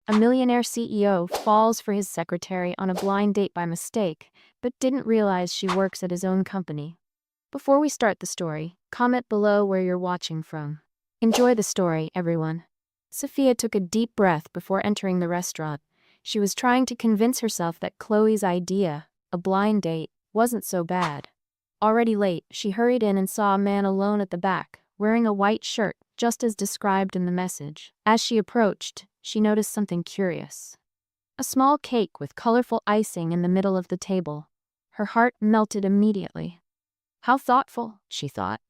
A millionaire CEO falls for his secretary on a blind date by mistake, but didn't realize she works at his own company. Before we start the story, comment below where you're watching from. Enjoy the story, everyone. Sophia took a deep breath before entering the restaurant. She was trying to convince herself that Chloe's idea, a blind date, wasn't so bad. Already late, she hurried in and saw a man alone at the back, wearing a white shirt, just as described in the message. As she approached, she noticed something curious. A small cake with colorful icing in the middle of the table. Her heart melted immediately. How thoughtful, she thought.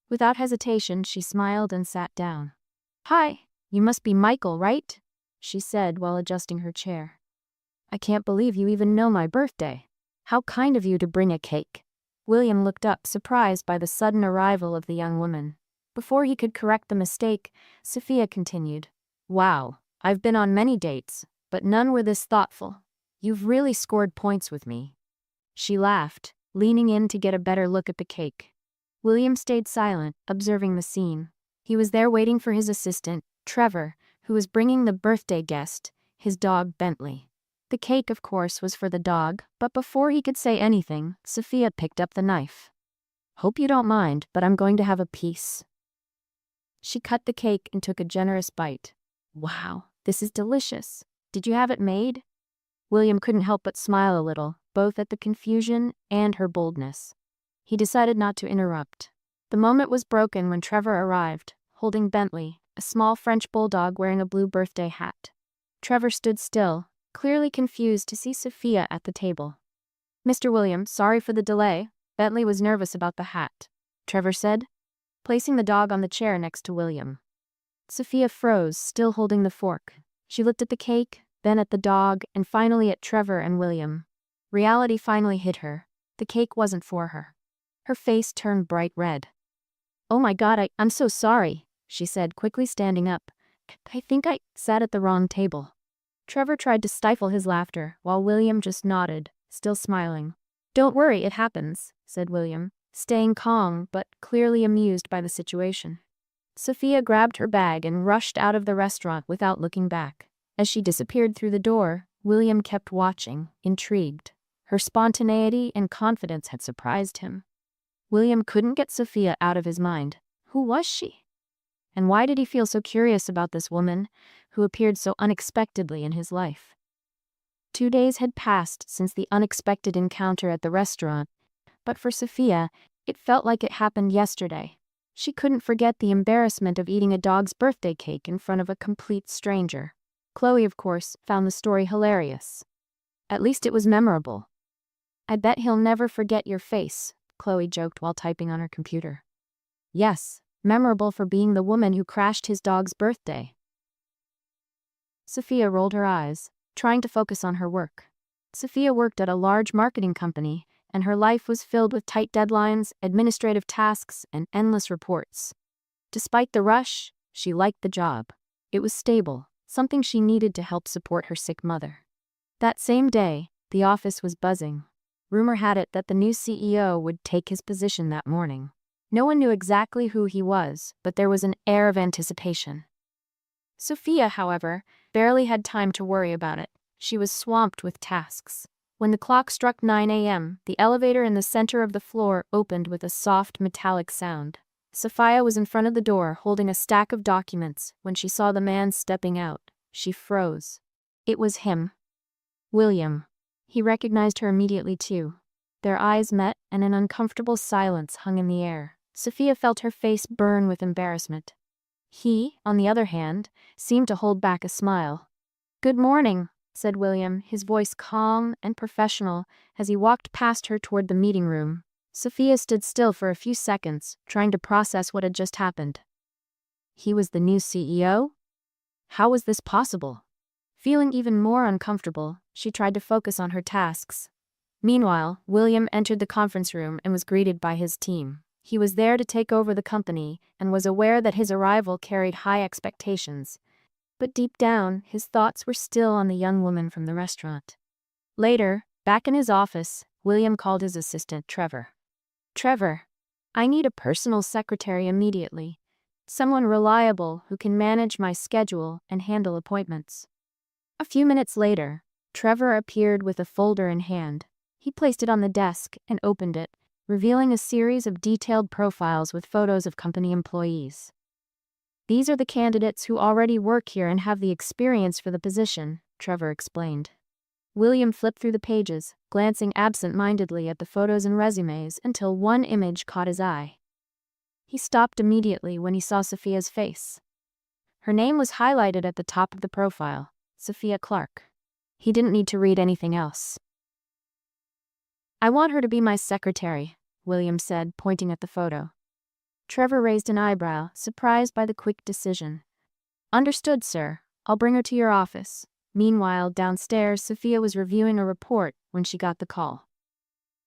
Without hesitation, she smiled and sat down. "Hi, you must be Michael, right?" she said while adjusting her chair. "I can't believe you even know my birthday. How kind of you to bring a cake." William looked up, surprised by the sudden arrival of the young woman. Before he could correct the mistake, Sophia continued, "Wow, I've been on many dates, but none were this thoughtful. You've really scored points with me." She laughed, leaning in to get a better look at the cake. William stayed silent, observing the scene. He was there waiting for his assistant, Trevor, who was bringing the birthday guest, his dog Bentley. The cake, of course, was for the dog, but before he could say anything, Sophia picked up the knife. "Hope you don't mind, but I'm going to have a piece." She cut the cake and took a generous bite. "Wow, this is delicious. Did you have it made?" William couldn't help but smile a little, both at the confusion and her boldness. He decided not to interrupt. The moment was broken when Trevor arrived, holding Bentley, a small French bulldog wearing a blue birthday hat. Trevor stood still, clearly confused to see Sophia at the table. "Mr. William, sorry for the delay. Bentley was nervous about the hat," Trevor said, placing the dog on the chair next to William. Sophia froze, still holding the fork. She looked at the cake, then at the dog, and finally at Trevor and William. Reality finally hit her. The cake wasn't for her. Her face turned bright red. "Oh my God, I'm so sorry," she said, quickly standing up. "I think I sat at the wrong table." Trevor tried to stifle his laughter, while William just nodded, still smiling. "Don't worry, it happens," said William, staying calm but clearly amused by the situation. Sophia grabbed her bag and rushed out of the restaurant without looking back. As she disappeared through the door, William kept watching, intrigued. Her spontaneity and confidence had surprised him. William couldn't get Sophia out of his mind. Who was she? And why did he feel so curious about this woman, who appeared so unexpectedly in his life? 2 days had passed since the unexpected encounter at the restaurant, but for Sophia, it felt like it happened yesterday. She couldn't forget the embarrassment of eating a dog's birthday cake in front of a complete stranger. Chloe, of course, found the story hilarious. At least it was memorable. "I bet he'll never forget your face," Chloe joked while typing on her computer. Yes, memorable for being the woman who crashed his dog's birthday. Sophia rolled her eyes, trying to focus on her work. Sophia worked at a large marketing company, and her life was filled with tight deadlines, administrative tasks, and endless reports. Despite the rush, she liked the job. It was stable, something she needed to help support her sick mother. That same day, the office was buzzing. Rumor had it that the new CEO would take his position that morning. No one knew exactly who he was, but there was an air of anticipation. Sophia, however, barely had time to worry about it. She was swamped with tasks. When the clock struck 9 a.m., the elevator in the center of the floor opened with a soft metallic sound. Sophia was in front of the door holding a stack of documents when she saw the man stepping out. She froze. It was him. William. He recognized her immediately too. Their eyes met and an uncomfortable silence hung in the air. Sophia felt her face burn with embarrassment. He, on the other hand, seemed to hold back a smile. "Good morning," said William, his voice calm and professional as he walked past her toward the meeting room. Sophia stood still for a few seconds, trying to process what had just happened. He was the new CEO? How was this possible? Feeling even more uncomfortable, she tried to focus on her tasks. Meanwhile, William entered the conference room and was greeted by his team. He was there to take over the company and was aware that his arrival carried high expectations. But deep down, his thoughts were still on the young woman from the restaurant. Later, back in his office, William called his assistant, Trevor. "Trevor, I need a personal secretary immediately. Someone reliable who can manage my schedule and handle appointments." A few minutes later, Trevor appeared with a folder in hand. He placed it on the desk and opened it, revealing a series of detailed profiles with photos of company employees. "These are the candidates who already work here and have the experience for the position," Trevor explained. William flipped through the pages, glancing absent-mindedly at the photos and resumes until one image caught his eye. He stopped immediately when he saw Sophia's face. Her name was highlighted at the top of the profile, Sophia Clark. He didn't need to read anything else. "I want her to be my secretary," William said, pointing at the photo. Trevor raised an eyebrow, surprised by the quick decision. "Understood, sir. I'll bring her to your office." Meanwhile, downstairs, Sophia was reviewing a report when she got the call.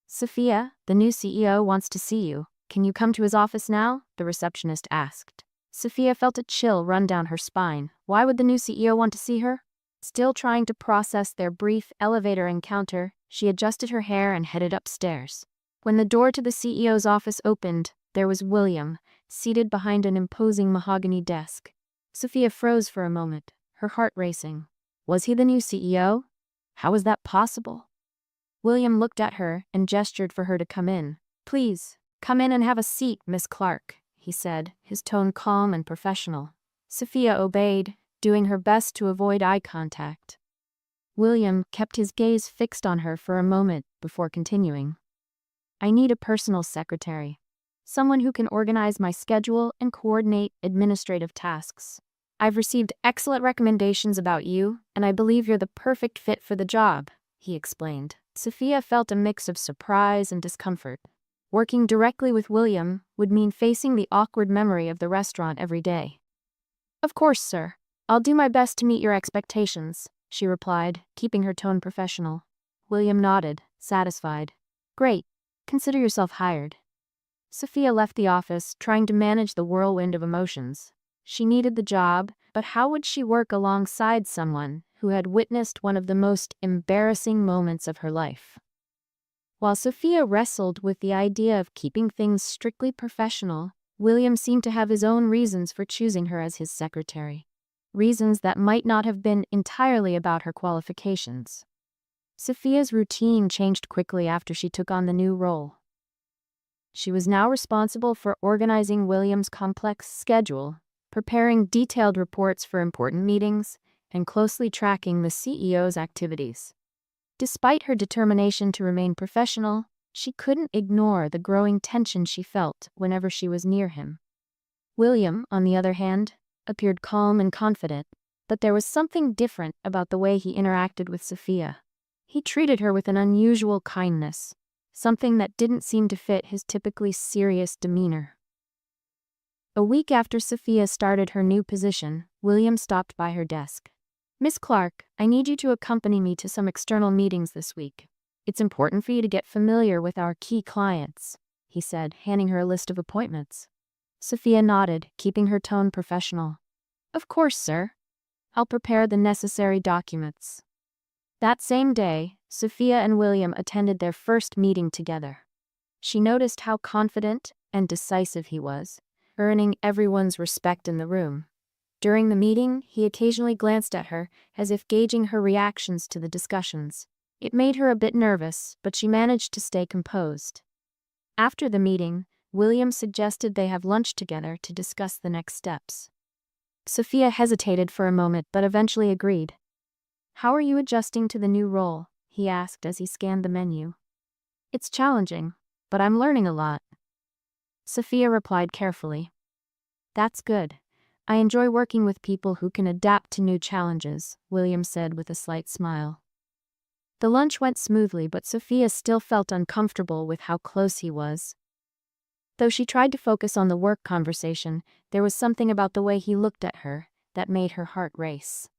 "Sophia, the new CEO wants to see you. Can you come to his office now?" the receptionist asked. Sophia felt a chill run down her spine. Why would the new CEO want to see her? Still trying to process their brief elevator encounter, she adjusted her hair and headed upstairs. When the door to the CEO's office opened, there was William, seated behind an imposing mahogany desk. Sophia froze for a moment, her heart racing. Was he the new CEO? How was that possible? William looked at her and gestured for her to come in. "Please, come in and have a seat, Miss Clark," he said, his tone calm and professional. Sophia obeyed, doing her best to avoid eye contact. William kept his gaze fixed on her for a moment before continuing. "I need a personal secretary. Someone who can organize my schedule and coordinate administrative tasks. I've received excellent recommendations about you, and I believe you're the perfect fit for the job," he explained. Sophia felt a mix of surprise and discomfort. Working directly with William would mean facing the awkward memory of the restaurant every day. "Of course, sir. I'll do my best to meet your expectations," she replied, keeping her tone professional. William nodded, satisfied. "Great. Consider yourself hired." Sophia left the office, trying to manage the whirlwind of emotions. She needed the job, but how would she work alongside someone who had witnessed one of the most embarrassing moments of her life? While Sophia wrestled with the idea of keeping things strictly professional, William seemed to have his own reasons for choosing her as his secretary. Reasons that might not have been entirely about her qualifications. Sophia's routine changed quickly after she took on the new role. She was now responsible for organizing William's complex schedule, preparing detailed reports for important meetings, and closely tracking the CEO's activities. Despite her determination to remain professional, she couldn't ignore the growing tension she felt whenever she was near him. William, on the other hand, appeared calm and confident, but there was something different about the way he interacted with Sophia. He treated her with an unusual kindness, something that didn't seem to fit his typically serious demeanor. A week after Sophia started her new position, William stopped by her desk. "Miss Clark, I need you to accompany me to some external meetings this week. It's important for you to get familiar with our key clients," he said, handing her a list of appointments. Sophia nodded, keeping her tone professional. "Of course, sir. I'll prepare the necessary documents." That same day, Sophia and William attended their first meeting together. She noticed how confident and decisive he was, earning everyone's respect in the room. During the meeting, he occasionally glanced at her, as if gauging her reactions to the discussions. It made her a bit nervous, but she managed to stay composed. After the meeting, William suggested they have lunch together to discuss the next steps. Sophia hesitated for a moment but eventually agreed. "How are you adjusting to the new role?" he asked as he scanned the menu. "It's challenging, but I'm learning a lot." Sophia replied carefully. "That's good. I enjoy working with people who can adapt to new challenges," William said with a slight smile. The lunch went smoothly, but Sophia still felt uncomfortable with how close he was. Though she tried to focus on the work conversation, there was something about the way he looked at her that made her heart race.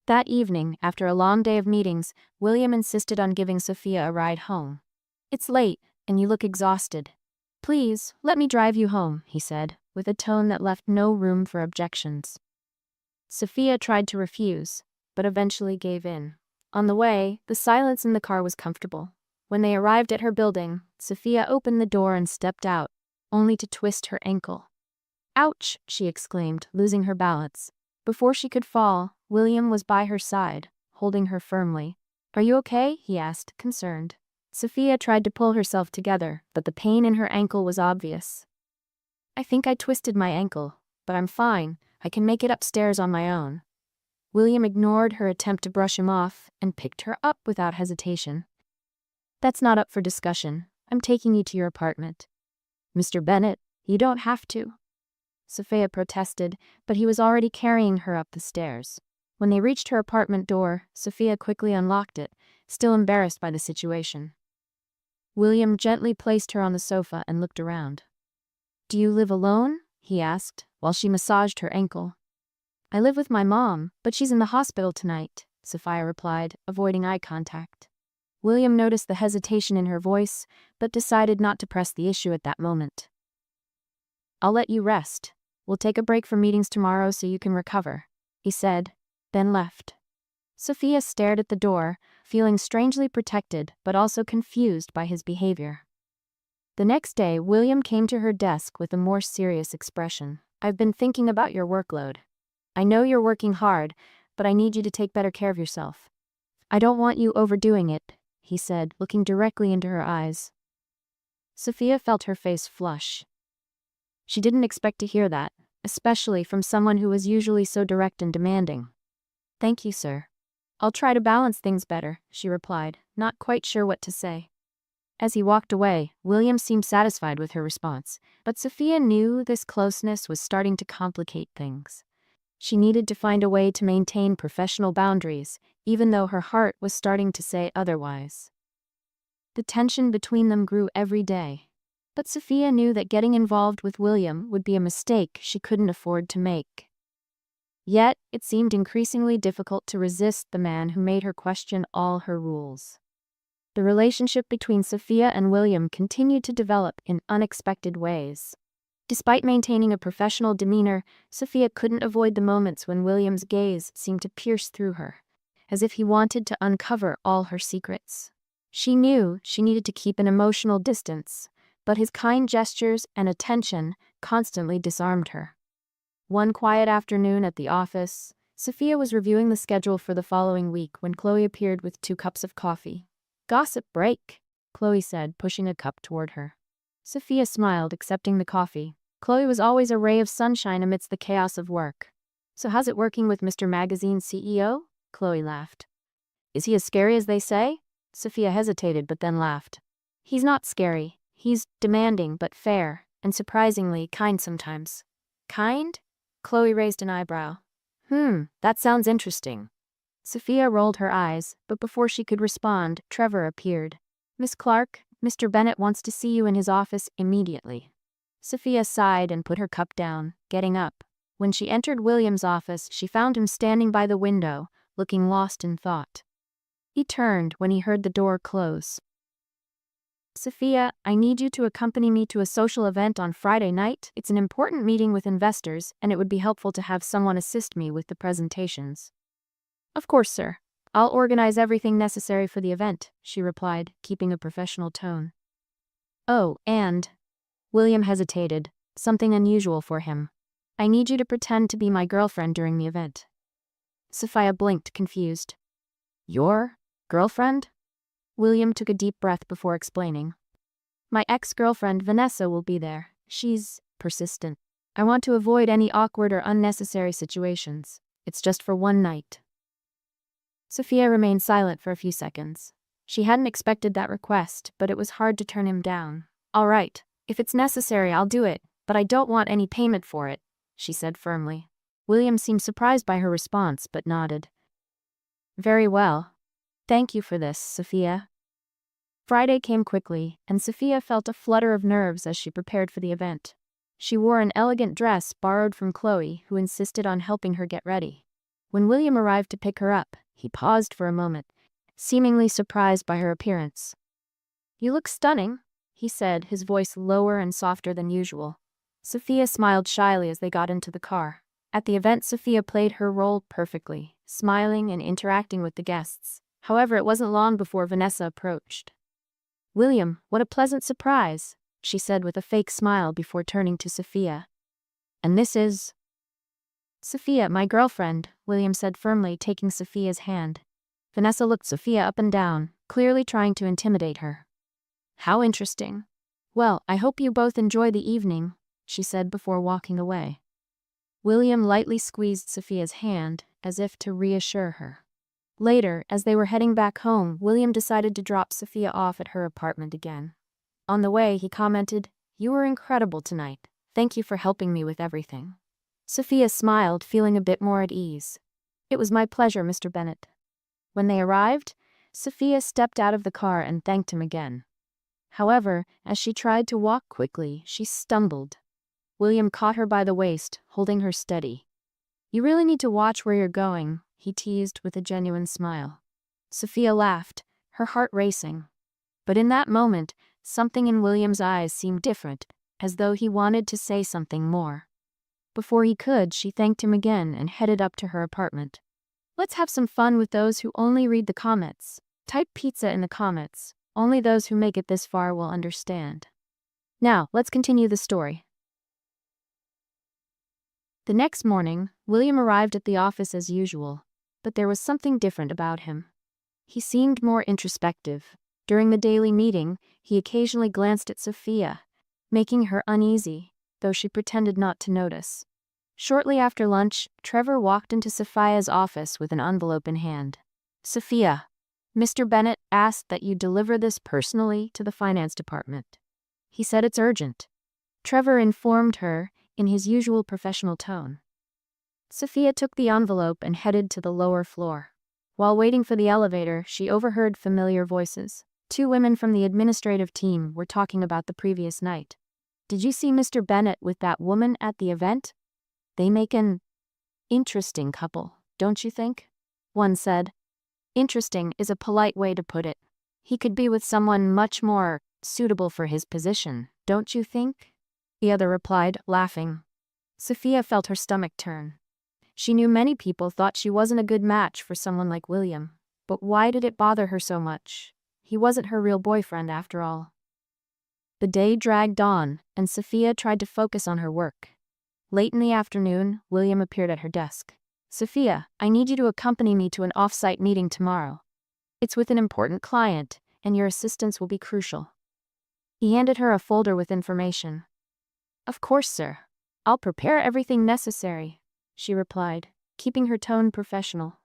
That evening, after a long day of meetings, William insisted on giving Sophia a ride home. "It's late, and you look exhausted. Please, let me drive you home," he said, with a tone that left no room for objections. Sophia tried to refuse, but eventually gave in. On the way, the silence in the car was comfortable. When they arrived at her building, Sophia opened the door and stepped out, only to twist her ankle. "Ouch!" she exclaimed, losing her balance. Before she could fall, William was by her side, holding her firmly. "Are you okay?" he asked, concerned. Sophia tried to pull herself together, but the pain in her ankle was obvious. "I think I twisted my ankle, but I'm fine. I can make it upstairs on my own." William ignored her attempt to brush him off and picked her up without hesitation. "That's not up for discussion. I'm taking you to your apartment." "Mr. Bennett, you don't have to," Sophia protested, but he was already carrying her up the stairs. When they reached her apartment door, Sophia quickly unlocked it, still embarrassed by the situation. William gently placed her on the sofa and looked around. "Do you live alone?" he asked, while she massaged her ankle. "I live with my mom, but she's in the hospital tonight," Sophia replied, avoiding eye contact. William noticed the hesitation in her voice, but decided not to press the issue at that moment. "I'll let you rest. We'll take a break from meetings tomorrow so you can recover," he said, then left. Sophia stared at the door, feeling strangely protected but also confused by his behavior. The next day, William came to her desk with a more serious expression. "I've been thinking about your workload. I know you're working hard, but I need you to take better care of yourself. I don't want you overdoing it," he said, looking directly into her eyes. Sophia felt her face flush. She didn't expect to hear that, especially from someone who was usually so direct and demanding. "Thank you, sir. I'll try to balance things better," she replied, not quite sure what to say. As he walked away, William seemed satisfied with her response, but Sophia knew this closeness was starting to complicate things. She needed to find a way to maintain professional boundaries, even though her heart was starting to say otherwise. The tension between them grew every day. But Sophia knew that getting involved with William would be a mistake she couldn't afford to make. Yet, it seemed increasingly difficult to resist the man who made her question all her rules. The relationship between Sophia and William continued to develop in unexpected ways. Despite maintaining a professional demeanor, Sophia couldn't avoid the moments when William's gaze seemed to pierce through her, as if he wanted to uncover all her secrets. She knew she needed to keep an emotional distance, but his kind gestures and attention constantly disarmed her. One quiet afternoon at the office, Sophia was reviewing the schedule for the following week when Chloe appeared with 2 cups of coffee. "Gossip break," Chloe said, pushing a cup toward her. Sophia smiled, accepting the coffee. Chloe was always a ray of sunshine amidst the chaos of work. "So how's it working with Mr. Magazine's CEO?" Chloe laughed. "Is he as scary as they say?" Sophia hesitated but then laughed. "He's not scary. He's demanding but fair, and surprisingly kind sometimes." "Kind?" Chloe raised an eyebrow. That sounds interesting." Sophia rolled her eyes, but before she could respond, Trevor appeared. "Miss Clark, Mr. Bennett wants to see you in his office immediately." Sophia sighed and put her cup down, getting up. When she entered William's office, she found him standing by the window, looking lost in thought. He turned when he heard the door close. "Sophia, I need you to accompany me to a social event on Friday night. It's an important meeting with investors, and it would be helpful to have someone assist me with the presentations." "Of course, sir. I'll organize everything necessary for the event," she replied, keeping a professional tone. "Oh, and..." William hesitated, something unusual for him. "I need you to pretend to be my girlfriend during the event." Sophia blinked, confused. "Your girlfriend?" William took a deep breath before explaining. "My ex-girlfriend Vanessa will be there. She's persistent. I want to avoid any awkward or unnecessary situations. It's just for one night." Sophia remained silent for a few seconds. She hadn't expected that request, but it was hard to turn him down. "All right, if it's necessary, I'll do it, but I don't want any payment for it," she said firmly. William seemed surprised by her response, but nodded. "Very well. Thank you for this, Sophia." Friday came quickly, and Sophia felt a flutter of nerves as she prepared for the event. She wore an elegant dress borrowed from Chloe, who insisted on helping her get ready. When William arrived to pick her up, he paused for a moment, seemingly surprised by her appearance. "You look stunning," he said, his voice lower and softer than usual. Sophia smiled shyly as they got into the car. At the event, Sophia played her role perfectly, smiling and interacting with the guests. However, it wasn't long before Vanessa approached. "William, what a pleasant surprise," she said with a fake smile before turning to Sophia. "And this is..." "Sophia, my girlfriend," William said firmly, taking Sophia's hand. Vanessa looked Sophia up and down, clearly trying to intimidate her. How interesting. Well, I hope you both enjoy the evening, she said before walking away. William lightly squeezed Sophia's hand, as if to reassure her. Later, as they were heading back home, William decided to drop Sophia off at her apartment again. On the way, he commented, "You were incredible tonight. Thank you for helping me with everything." Sophia smiled, feeling a bit more at ease. "It was my pleasure, Mr. Bennett." When they arrived, Sophia stepped out of the car and thanked him again. However, as she tried to walk quickly, she stumbled. William caught her by the waist, holding her steady. "You really need to watch where you're going," he teased with a genuine smile. Sophia laughed, her heart racing. But in that moment, something in William's eyes seemed different, as though he wanted to say something more. Before he could, she thanked him again and headed up to her apartment. Let's have some fun with those who only read the comments. Type pizza in the comments. Only those who make it this far will understand. Now, let's continue the story. The next morning, William arrived at the office as usual, but there was something different about him. He seemed more introspective. During the daily meeting, he occasionally glanced at Sophia, making her uneasy, though she pretended not to notice. Shortly after lunch, Trevor walked into Sophia's office with an envelope in hand. "Sophia, Mr. Bennett asked that you deliver this personally to the finance department. He said it's urgent." Trevor informed her in his usual professional tone. Sophia took the envelope and headed to the lower floor. While waiting for the elevator, she overheard familiar voices. 2 women from the administrative team were talking about the previous night. "Did you see Mr. Bennett with that woman at the event? They make an interesting couple, don't you think?" One said. "Interesting is a polite way to put it. He could be with someone much more suitable for his position, don't you think?" The other replied, laughing. Sophia felt her stomach turn. She knew many people thought she wasn't a good match for someone like William, but why did it bother her so much? He wasn't her real boyfriend after all. The day dragged on, and Sophia tried to focus on her work. Late in the afternoon, William appeared at her desk. "Sophia, I need you to accompany me to an off-site meeting tomorrow. It's with an important client, and your assistance will be crucial." He handed her a folder with information. "Of course, sir. I'll prepare everything necessary," she replied, keeping her tone professional.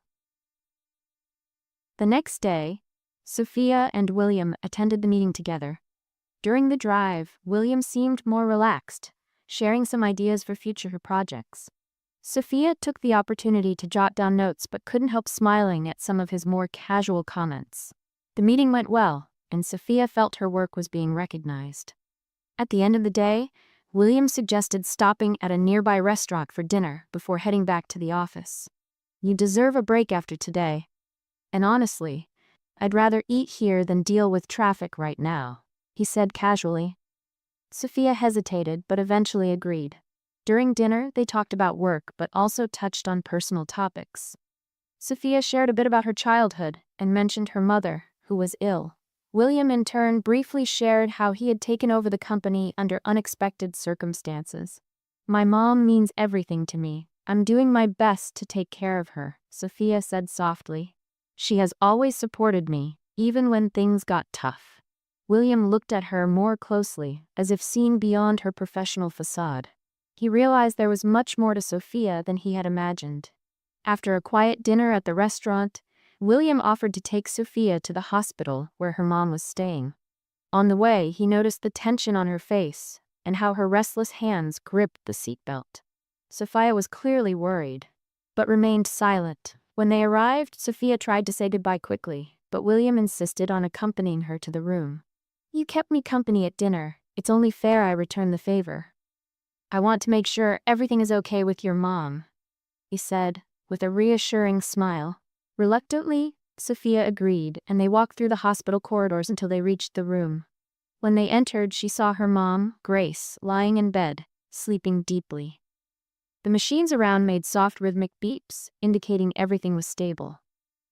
The next day, Sophia and William attended the meeting together. During the drive, William seemed more relaxed, sharing some ideas for future projects. Sophia took the opportunity to jot down notes but couldn't help smiling at some of his more casual comments. The meeting went well, and Sophia felt her work was being recognized. At the end of the day, William suggested stopping at a nearby restaurant for dinner before heading back to the office. "You deserve a break after today. And honestly, I'd rather eat here than deal with traffic right now," he said casually. Sophia hesitated but eventually agreed. During dinner, they talked about work but also touched on personal topics. Sophia shared a bit about her childhood and mentioned her mother, who was ill. William, in turn, briefly shared how he had taken over the company under unexpected circumstances. "My mom means everything to me. I'm doing my best to take care of her," Sophia said softly. "She has always supported me, even when things got tough." William looked at her more closely, as if seeing beyond her professional facade. He realized there was much more to Sophia than he had imagined. After a quiet dinner at the restaurant, William offered to take Sophia to the hospital where her mom was staying. On the way, he noticed the tension on her face and how her restless hands gripped the seatbelt. Sophia was clearly worried, but remained silent. When they arrived, Sophia tried to say goodbye quickly, but William insisted on accompanying her to the room. "You kept me company at dinner. It's only fair I return the favor. I want to make sure everything is okay with your mom," he said, with a reassuring smile. Reluctantly, Sophia agreed, and they walked through the hospital corridors until they reached the room. When they entered, she saw her mom, Grace, lying in bed, sleeping deeply. The machines around made soft rhythmic beeps, indicating everything was stable.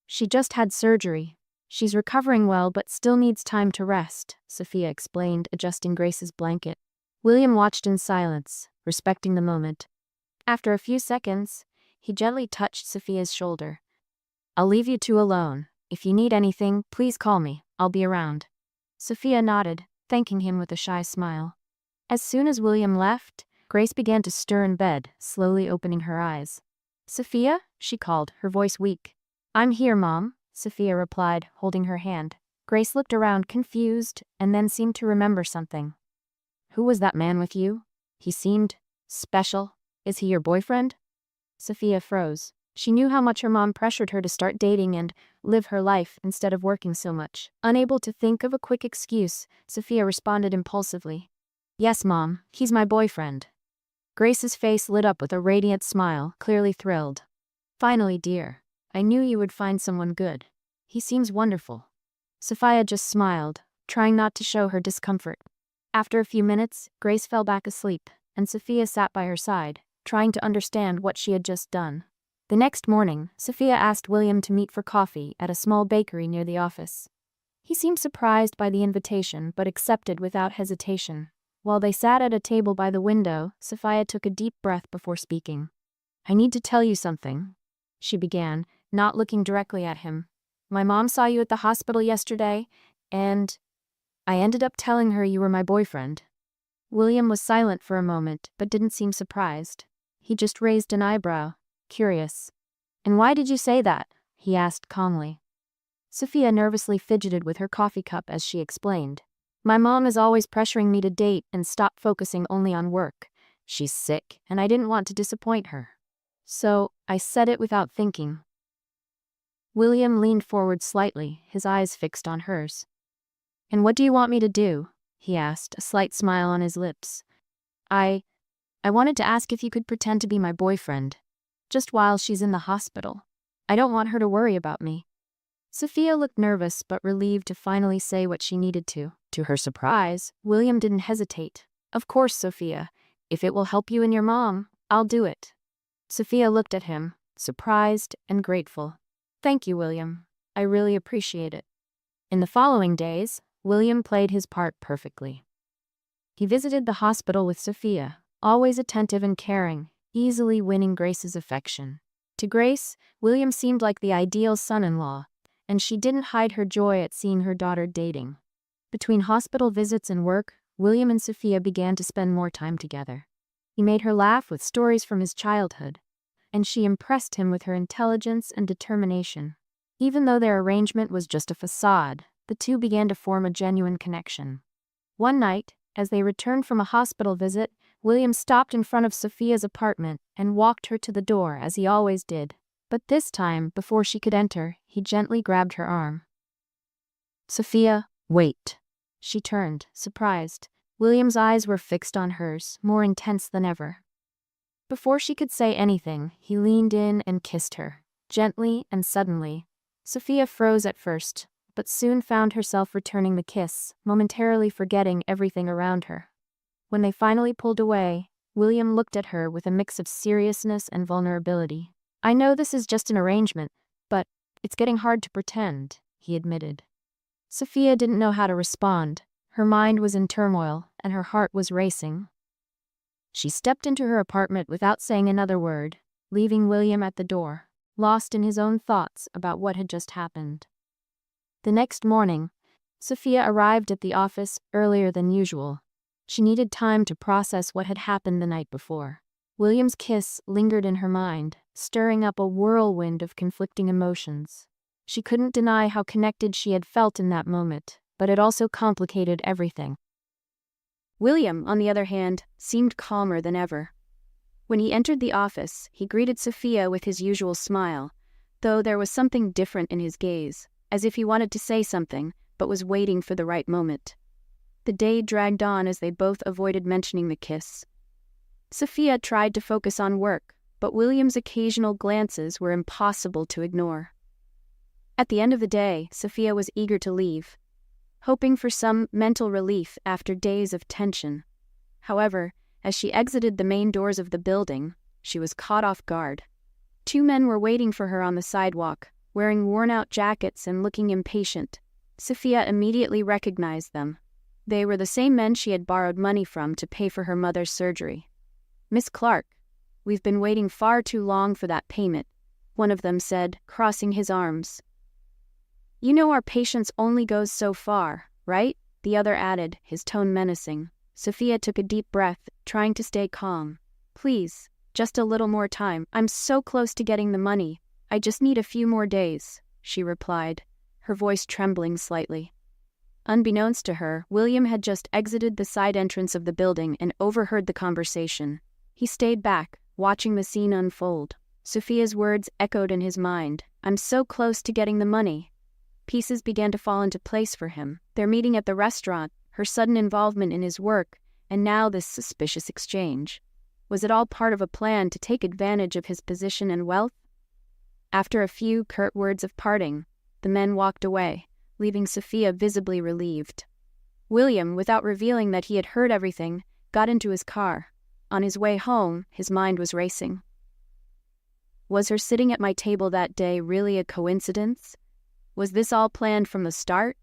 "She just had surgery. She's recovering well but still needs time to rest," Sophia explained, adjusting Grace's blanket. William watched in silence, respecting the moment. After a few seconds, he gently touched Sophia's shoulder. "I'll leave you two alone. If you need anything, please call me. I'll be around. Sophia nodded, thanking him with a shy smile. As soon as William left, Grace began to stir in bed, slowly opening her eyes. Sophia? She called, her voice weak. I'm here, Mom, Sophia replied, holding her hand. Grace looked around, confused, and then seemed to remember something. Who was that man with you? He seemed special. Is he your boyfriend? Sophia froze. She knew how much her mom pressured her to start dating and live her life instead of working so much. Unable to think of a quick excuse, Sophia responded impulsively. Yes, Mom, he's my boyfriend. Grace's face lit up with a radiant smile, clearly thrilled. Finally, dear. I knew you would find someone good. He seems wonderful. Sophia just smiled, trying not to show her discomfort. After a few minutes, Grace fell back asleep, and Sophia sat by her side, trying to understand what she had just done. The next morning, Sophia asked William to meet for coffee at a small bakery near the office. He seemed surprised by the invitation but accepted without hesitation. While they sat at a table by the window, Sophia took a deep breath before speaking. I need to tell you something, she began, not looking directly at him. My mom saw you at the hospital yesterday, and I ended up telling her you were my boyfriend. William was silent for a moment, but didn't seem surprised. He just raised an eyebrow, curious. And why did you say that? He asked calmly. Sophia nervously fidgeted with her coffee cup as she explained. My mom is always pressuring me to date and stop focusing only on work. She's sick, and I didn't want to disappoint her. So, I said it without thinking. William leaned forward slightly, his eyes fixed on hers. And what do you want me to do? He asked, a slight smile on his lips. I wanted to ask if you could pretend to be my boyfriend. Just while she's in the hospital. I don't want her to worry about me. Sophia looked nervous but relieved to finally say what she needed to. To her surprise, William didn't hesitate. Of course, Sophia. If it will help you and your mom, I'll do it. Sophia looked at him, surprised and grateful. Thank you, William. I really appreciate it. In the following days, William played his part perfectly. He visited the hospital with Sophia, always attentive and caring, easily winning Grace's affection. To Grace, William seemed like the ideal son-in-law, and she didn't hide her joy at seeing her daughter dating. Between hospital visits and work, William and Sophia began to spend more time together. He made her laugh with stories from his childhood, and she impressed him with her intelligence and determination. Even though their arrangement was just a facade, the two began to form a genuine connection. One night, as they returned from a hospital visit, William stopped in front of Sophia's apartment and walked her to the door as he always did. But this time, before she could enter, he gently grabbed her arm. Sophia, wait. She turned, surprised. William's eyes were fixed on hers, more intense than ever. Before she could say anything, he leaned in and kissed her, gently and suddenly. Sophia froze at first, but soon found herself returning the kiss, momentarily forgetting everything around her. When they finally pulled away, William looked at her with a mix of seriousness and vulnerability. I know this is just an arrangement, but it's getting hard to pretend, he admitted. Sophia didn't know how to respond. Her mind was in turmoil, and her heart was racing. She stepped into her apartment without saying another word, leaving William at the door, lost in his own thoughts about what had just happened. The next morning, Sophia arrived at the office earlier than usual. She needed time to process what had happened the night before. William's kiss lingered in her mind, stirring up a whirlwind of conflicting emotions. She couldn't deny how connected she had felt in that moment, but it also complicated everything. William, on the other hand, seemed calmer than ever. When he entered the office, he greeted Sophia with his usual smile, though there was something different in his gaze, as if he wanted to say something, but was waiting for the right moment. The day dragged on as they both avoided mentioning the kiss. Sophia tried to focus on work, but William's occasional glances were impossible to ignore. At the end of the day, Sophia was eager to leave, hoping for some mental relief after days of tension. However, as she exited the main doors of the building, she was caught off guard. Two men were waiting for her on the sidewalk, wearing worn-out jackets and looking impatient. Sophia immediately recognized them. They were the same men she had borrowed money from to pay for her mother's surgery. "Miss Clark, we've been waiting far too long for that payment," one of them said, crossing his arms. You know our patience only goes so far, right? The other added, his tone menacing. Sophia took a deep breath, trying to stay calm. Please, just a little more time. I'm so close to getting the money. I just need a few more days, she replied, her voice trembling slightly. Unbeknownst to her, William had just exited the side entrance of the building and overheard the conversation. He stayed back, watching the scene unfold. Sophia's words echoed in his mind. I'm so close to getting the money. Pieces began to fall into place for him. Their meeting at the restaurant, her sudden involvement in his work, and now this suspicious exchange. Was it all part of a plan to take advantage of his position and wealth? After a few curt words of parting, the men walked away, leaving Sophia visibly relieved. William, without revealing that he had heard everything, got into his car. On his way home, his mind was racing. Was her sitting at my table that day really a coincidence? Was this all planned from the start?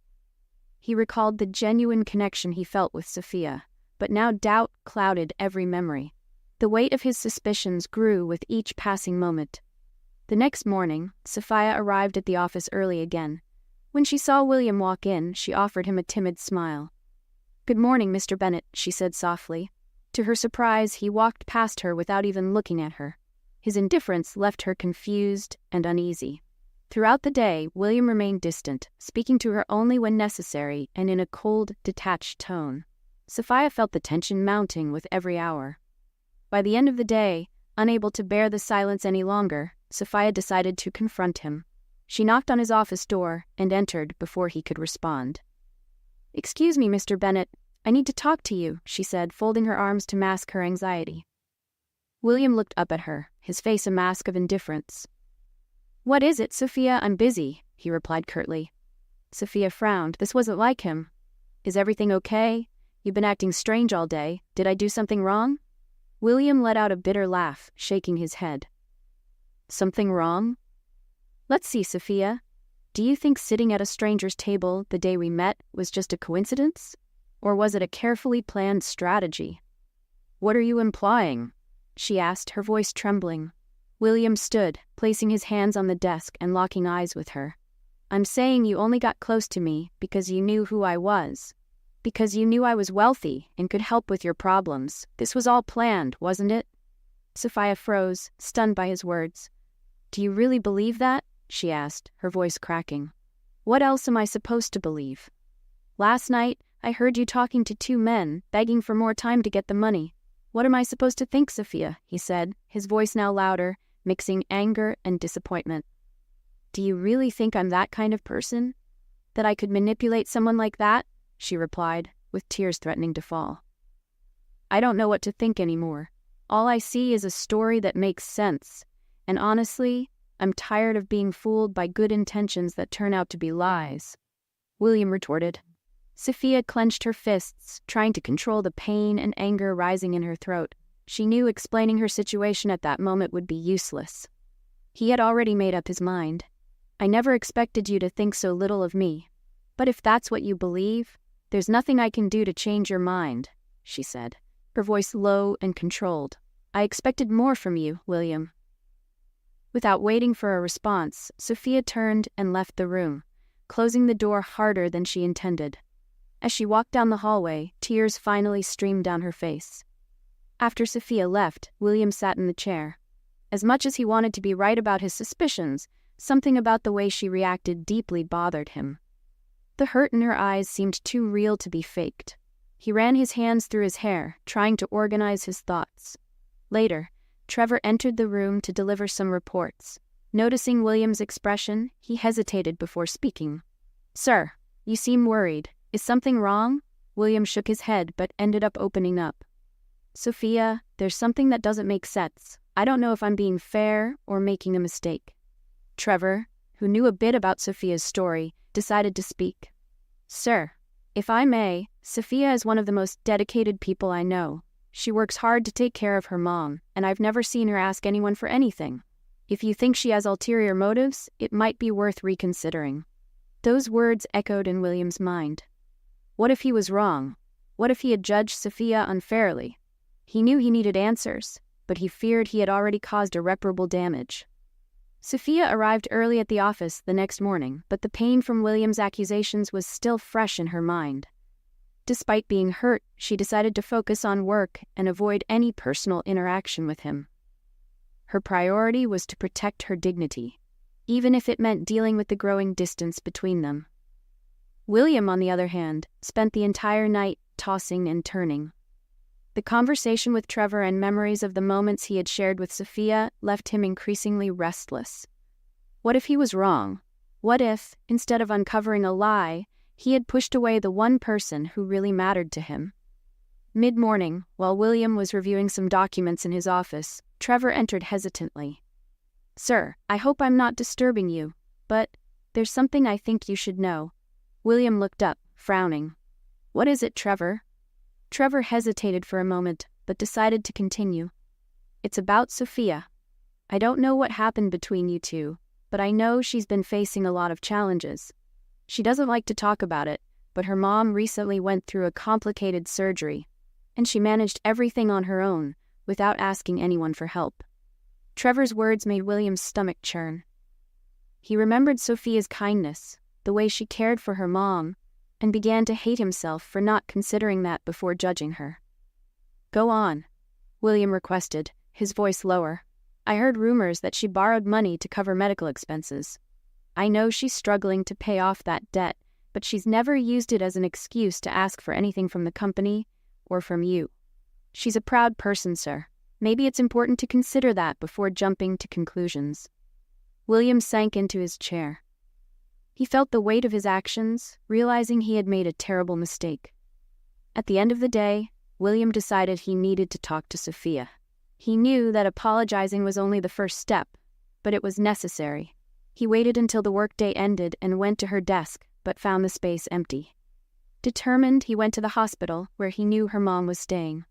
He recalled the genuine connection he felt with Sophia, but now doubt clouded every memory. The weight of his suspicions grew with each passing moment. The next morning, Sophia arrived at the office early again. When she saw William walk in, she offered him a timid smile. "Good morning, Mr. Bennett," she said softly. To her surprise, he walked past her without even looking at her. His indifference left her confused and uneasy. Throughout the day, William remained distant, speaking to her only when necessary and in a cold, detached tone. Sophia felt the tension mounting with every hour. By the end of the day, unable to bear the silence any longer, Sophia decided to confront him. She knocked on his office door and entered before he could respond. "Excuse me, Mr. Bennett. I need to talk to you," she said, folding her arms to mask her anxiety. William looked up at her, his face a mask of indifference. "What is it, Sophia? I'm busy," he replied curtly. Sophia frowned. This wasn't like him. "Is everything okay? You've been acting strange all day. Did I do something wrong?" William let out a bitter laugh, shaking his head. "Something wrong? Let's see, Sophia. Do you think sitting at a stranger's table the day we met was just a coincidence? Or was it a carefully planned strategy?" "What are you implying?" she asked, her voice trembling. William stood, placing his hands on the desk and locking eyes with her. "I'm saying you only got close to me because you knew who I was. Because you knew I was wealthy and could help with your problems. This was all planned, wasn't it?" Sophia froze, stunned by his words. "Do you really believe that?" she asked, her voice cracking. "What else am I supposed to believe? Last night, I heard you talking to two men, begging for more time to get the money. What am I supposed to think, Sophia?" he said, his voice now louder, mixing anger and disappointment. "Do you really think I'm that kind of person? That I could manipulate someone like that?" she replied, with tears threatening to fall. "I don't know what to think anymore. All I see is a story that makes sense, and honestly, I'm tired of being fooled by good intentions that turn out to be lies," William retorted. Sophia clenched her fists, trying to control the pain and anger rising in her throat. She knew explaining her situation at that moment would be useless. He had already made up his mind. "I never expected you to think so little of me. But if that's what you believe, there's nothing I can do to change your mind," she said, her voice low and controlled. "I expected more from you, William." Without waiting for a response, Sophia turned and left the room, closing the door harder than she intended. As she walked down the hallway, tears finally streamed down her face. After Sophia left, William sat in the chair. As much as he wanted to be right about his suspicions, something about the way she reacted deeply bothered him. The hurt in her eyes seemed too real to be faked. He ran his hands through his hair, trying to organize his thoughts. Later, Trevor entered the room to deliver some reports. Noticing William's expression, he hesitated before speaking. "Sir, you seem worried. Is something wrong?" William shook his head but ended up opening up. "Sophia, there's something that doesn't make sense. I don't know if I'm being fair or making a mistake." Trevor, who knew a bit about Sophia's story, decided to speak. "Sir, if I may, Sophia is one of the most dedicated people I know. She works hard to take care of her mom, and I've never seen her ask anyone for anything. If you think she has ulterior motives, it might be worth reconsidering." Those words echoed in William's mind. What if he was wrong? What if he had judged Sophia unfairly? He knew he needed answers, but he feared he had already caused irreparable damage. Sophia arrived early at the office the next morning, but the pain from William's accusations was still fresh in her mind. Despite being hurt, she decided to focus on work and avoid any personal interaction with him. Her priority was to protect her dignity, even if it meant dealing with the growing distance between them. William, on the other hand, spent the entire night tossing and turning. The conversation with Trevor and memories of the moments he had shared with Sophia left him increasingly restless. What if he was wrong? What if, instead of uncovering a lie, he had pushed away the one person who really mattered to him? Mid-morning, while William was reviewing some documents in his office, Trevor entered hesitantly. "Sir, I hope I'm not disturbing you, but there's something I think you should know." William looked up, frowning. "What is it, Trevor?" Trevor hesitated for a moment, but decided to continue. "It's about Sophia. I don't know what happened between you two, but I know she's been facing a lot of challenges. She doesn't like to talk about it, but her mom recently went through a complicated surgery, and she managed everything on her own, without asking anyone for help." Trevor's words made William's stomach churn. He remembered Sophia's kindness, the way she cared for her mom, and began to hate himself for not considering that before judging her. "Go on," William requested, his voice lower. "I heard rumors that she borrowed money to cover medical expenses. I know she's struggling to pay off that debt, but she's never used it as an excuse to ask for anything from the company or from you. She's a proud person, sir. Maybe it's important to consider that before jumping to conclusions." William sank into his chair. He felt the weight of his actions, realizing he had made a terrible mistake. At the end of the day, William decided he needed to talk to Sophia. He knew that apologizing was only the first step, but it was necessary. He waited until the workday ended and went to her desk, but found the space empty. Determined, he went to the hospital, where he knew her mom was staying.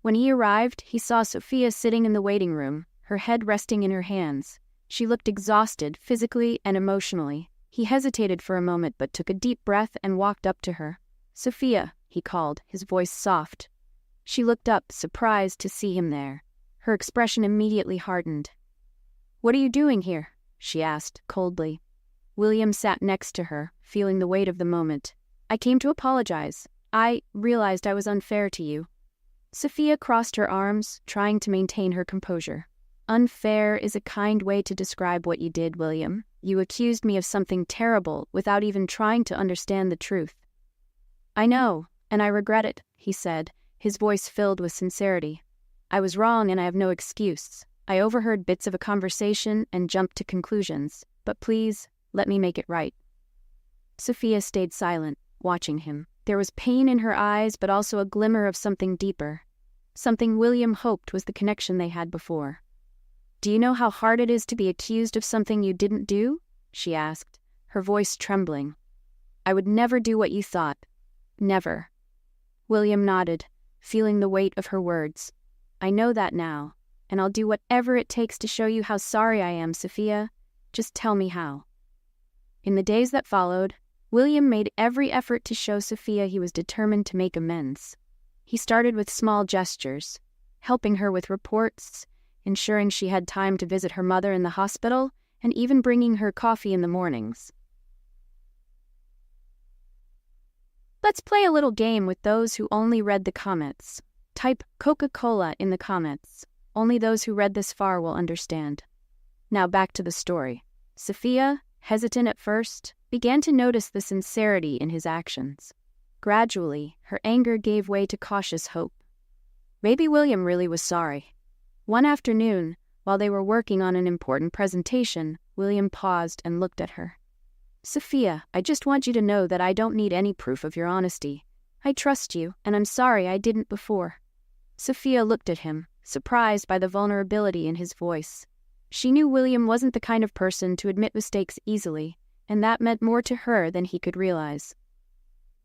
When he arrived, he saw Sophia sitting in the waiting room, her head resting in her hands. She looked exhausted, physically and emotionally. He hesitated for a moment but took a deep breath and walked up to her. "Sophia," he called, his voice soft. She looked up, surprised to see him there. Her expression immediately hardened. "What are you doing here?" she asked, coldly. William sat next to her, feeling the weight of the moment. "I came to apologize. I realized I was unfair to you." Sophia crossed her arms, trying to maintain her composure. "Unfair is a kind way to describe what you did, William. You accused me of something terrible without even trying to understand the truth." "I know, and I regret it," he said, his voice filled with sincerity. "I was wrong and I have no excuse. I overheard bits of a conversation and jumped to conclusions, but please, let me make it right." Sophia stayed silent, watching him. There was pain in her eyes, but also a glimmer of something deeper. Something William hoped was the connection they had before. "Do you know how hard it is to be accused of something you didn't do?" she asked, her voice trembling. "I would never do what you thought. Never." William nodded, feeling the weight of her words. "I know that now, and I'll do whatever it takes to show you how sorry I am, Sophia. Just tell me how." In the days that followed, William made every effort to show Sophia he was determined to make amends. He started with small gestures, helping her with reports, ensuring she had time to visit her mother in the hospital, and even bringing her coffee in the mornings. Let's play a little game with those who only read the comments. Type Coca-Cola in the comments. Only those who read this far will understand. Now back to the story. Sophia, hesitant at first, began to notice the sincerity in his actions. Gradually, her anger gave way to cautious hope. Maybe William really was sorry. One afternoon, while they were working on an important presentation, William paused and looked at her. "Sophia, I just want you to know that I don't need any proof of your honesty. I trust you, and I'm sorry I didn't before." Sophia looked at him, surprised by the vulnerability in his voice. She knew William wasn't the kind of person to admit mistakes easily, and that meant more to her than he could realize.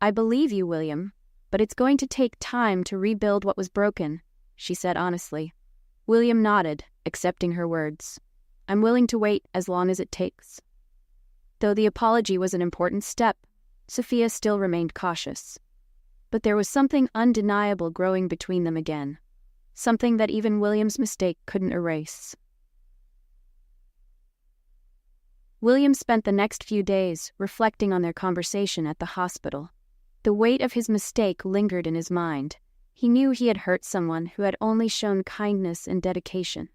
"I believe you, William, but it's going to take time to rebuild what was broken," she said honestly. William nodded, accepting her words. "I'm willing to wait as long as it takes." Though the apology was an important step, Sophia still remained cautious. But there was something undeniable growing between them again, something that even William's mistake couldn't erase. William spent the next few days reflecting on their conversation at the hospital. The weight of his mistake lingered in his mind. He knew he had hurt someone who had only shown kindness and dedication.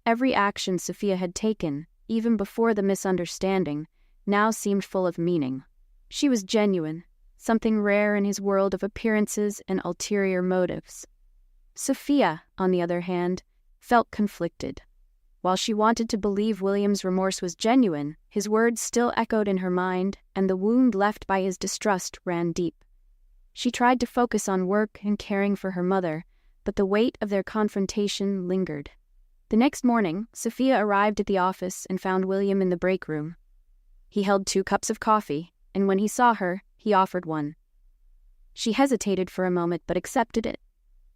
Every action Sophia had taken, even before the misunderstanding, now seemed full of meaning. She was genuine, something rare in his world of appearances and ulterior motives. Sophia, on the other hand, felt conflicted. While she wanted to believe William's remorse was genuine, his words still echoed in her mind, and the wound left by his distrust ran deep. She tried to focus on work and caring for her mother, but the weight of their confrontation lingered. The next morning, Sophia arrived at the office and found William in the break room. He held 2 cups of coffee, and when he saw her, he offered one. She hesitated for a moment but accepted it.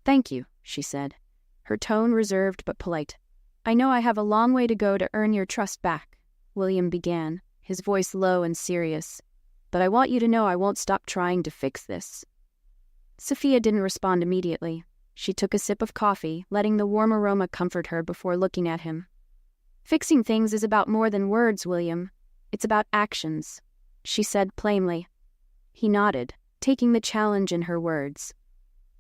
"Thank you," she said, her tone reserved but polite. "I know I have a long way to go to earn your trust back," William began, his voice low and serious. "But I want you to know I won't stop trying to fix this." Sophia didn't respond immediately. She took a sip of coffee, letting the warm aroma comfort her before looking at him. "Fixing things is about more than words, William. It's about actions," she said plainly. He nodded, taking the challenge in her words.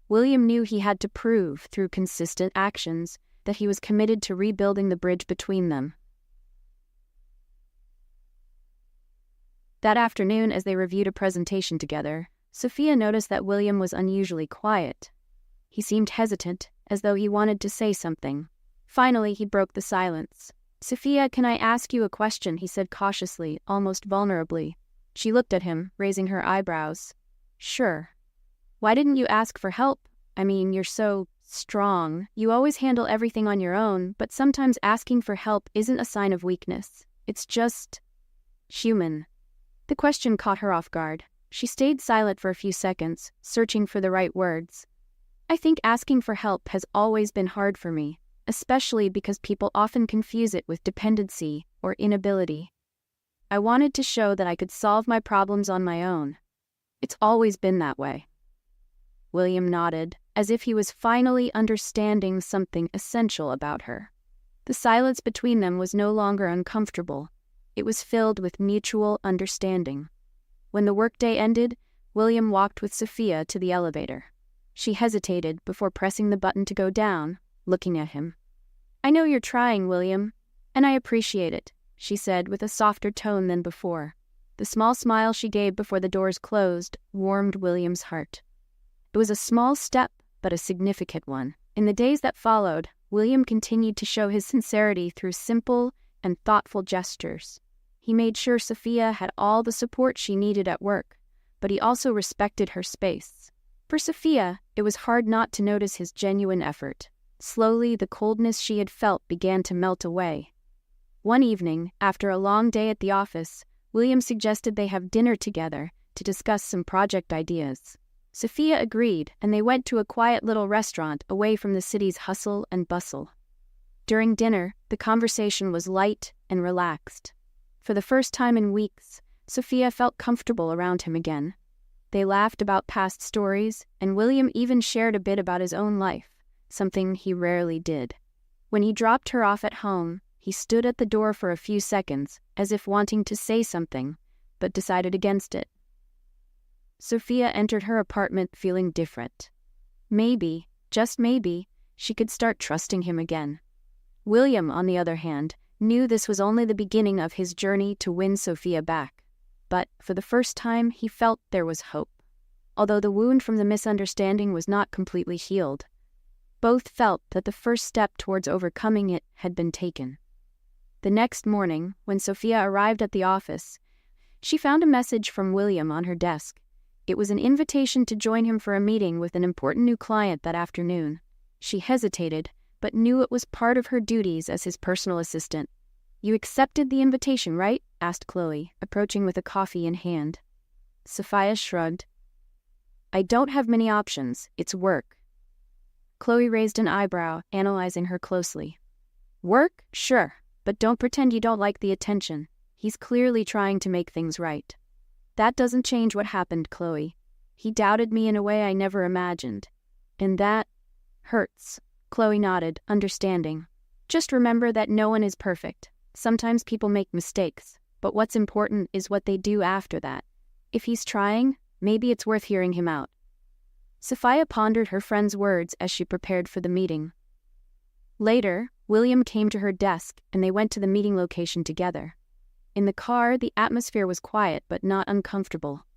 William knew he had to prove, through consistent actions, that he was committed to rebuilding the bridge between them. That afternoon, as they reviewed a presentation together, Sophia noticed that William was unusually quiet. He seemed hesitant, as though he wanted to say something. Finally, he broke the silence. "Sophia, can I ask you a question?" he said cautiously, almost vulnerably. She looked at him, raising her eyebrows. "Sure. Why didn't you ask for help? I mean, you're so strong. You always handle everything on your own, but sometimes asking for help isn't a sign of weakness. It's just human." The question caught her off guard. She stayed silent for a few seconds, searching for the right words. "I think asking for help has always been hard for me, especially because people often confuse it with dependency or inability. I wanted to show that I could solve my problems on my own. It's always been that way." William nodded, as if he was finally understanding something essential about her. The silence between them was no longer uncomfortable. It was filled with mutual understanding. When the workday ended, William walked with Sophia to the elevator. She hesitated before pressing the button to go down, looking at him. "I know you're trying, William, and I appreciate it," she said with a softer tone than before. The small smile she gave before the doors closed warmed William's heart. It was a small step, but a significant one. In the days that followed, William continued to show his sincerity through simple and thoughtful gestures. He made sure Sophia had all the support she needed at work, but he also respected her space. For Sophia, it was hard not to notice his genuine effort. Slowly, the coldness she had felt began to melt away. One evening, after a long day at the office, William suggested they have dinner together to discuss some project ideas. Sophia agreed, and they went to a quiet little restaurant away from the city's hustle and bustle. During dinner, the conversation was light and relaxed. For the first time in weeks, Sophia felt comfortable around him again. They laughed about past stories, and William even shared a bit about his own life, something he rarely did. When he dropped her off at home, he stood at the door for a few seconds, as if wanting to say something, but decided against it. Sophia entered her apartment feeling different. Maybe, just maybe, she could start trusting him again. William, on the other hand, knew this was only the beginning of his journey to win Sophia back. But, for the first time, he felt there was hope. Although the wound from the misunderstanding was not completely healed, both felt that the first step towards overcoming it had been taken. The next morning, when Sophia arrived at the office, she found a message from William on her desk. It was an invitation to join him for a meeting with an important new client that afternoon. She hesitated, but knew it was part of her duties as his personal assistant. "You accepted the invitation, right?" asked Chloe, approaching with a coffee in hand. Sophia shrugged. "I don't have many options. It's work." Chloe raised an eyebrow, analyzing her closely. "Work? Sure, but don't pretend you don't like the attention. He's clearly trying to make things right." "That doesn't change what happened, Chloe. He doubted me in a way I never imagined. And that hurts." Chloe nodded, understanding. "Just remember that no one is perfect. Sometimes people make mistakes, but what's important is what they do after that. If he's trying, maybe it's worth hearing him out. Sophia pondered her friend's words as she prepared for the meeting. Later, William came to her desk and they went to the meeting location together. In the car, the atmosphere was quiet but not uncomfortable.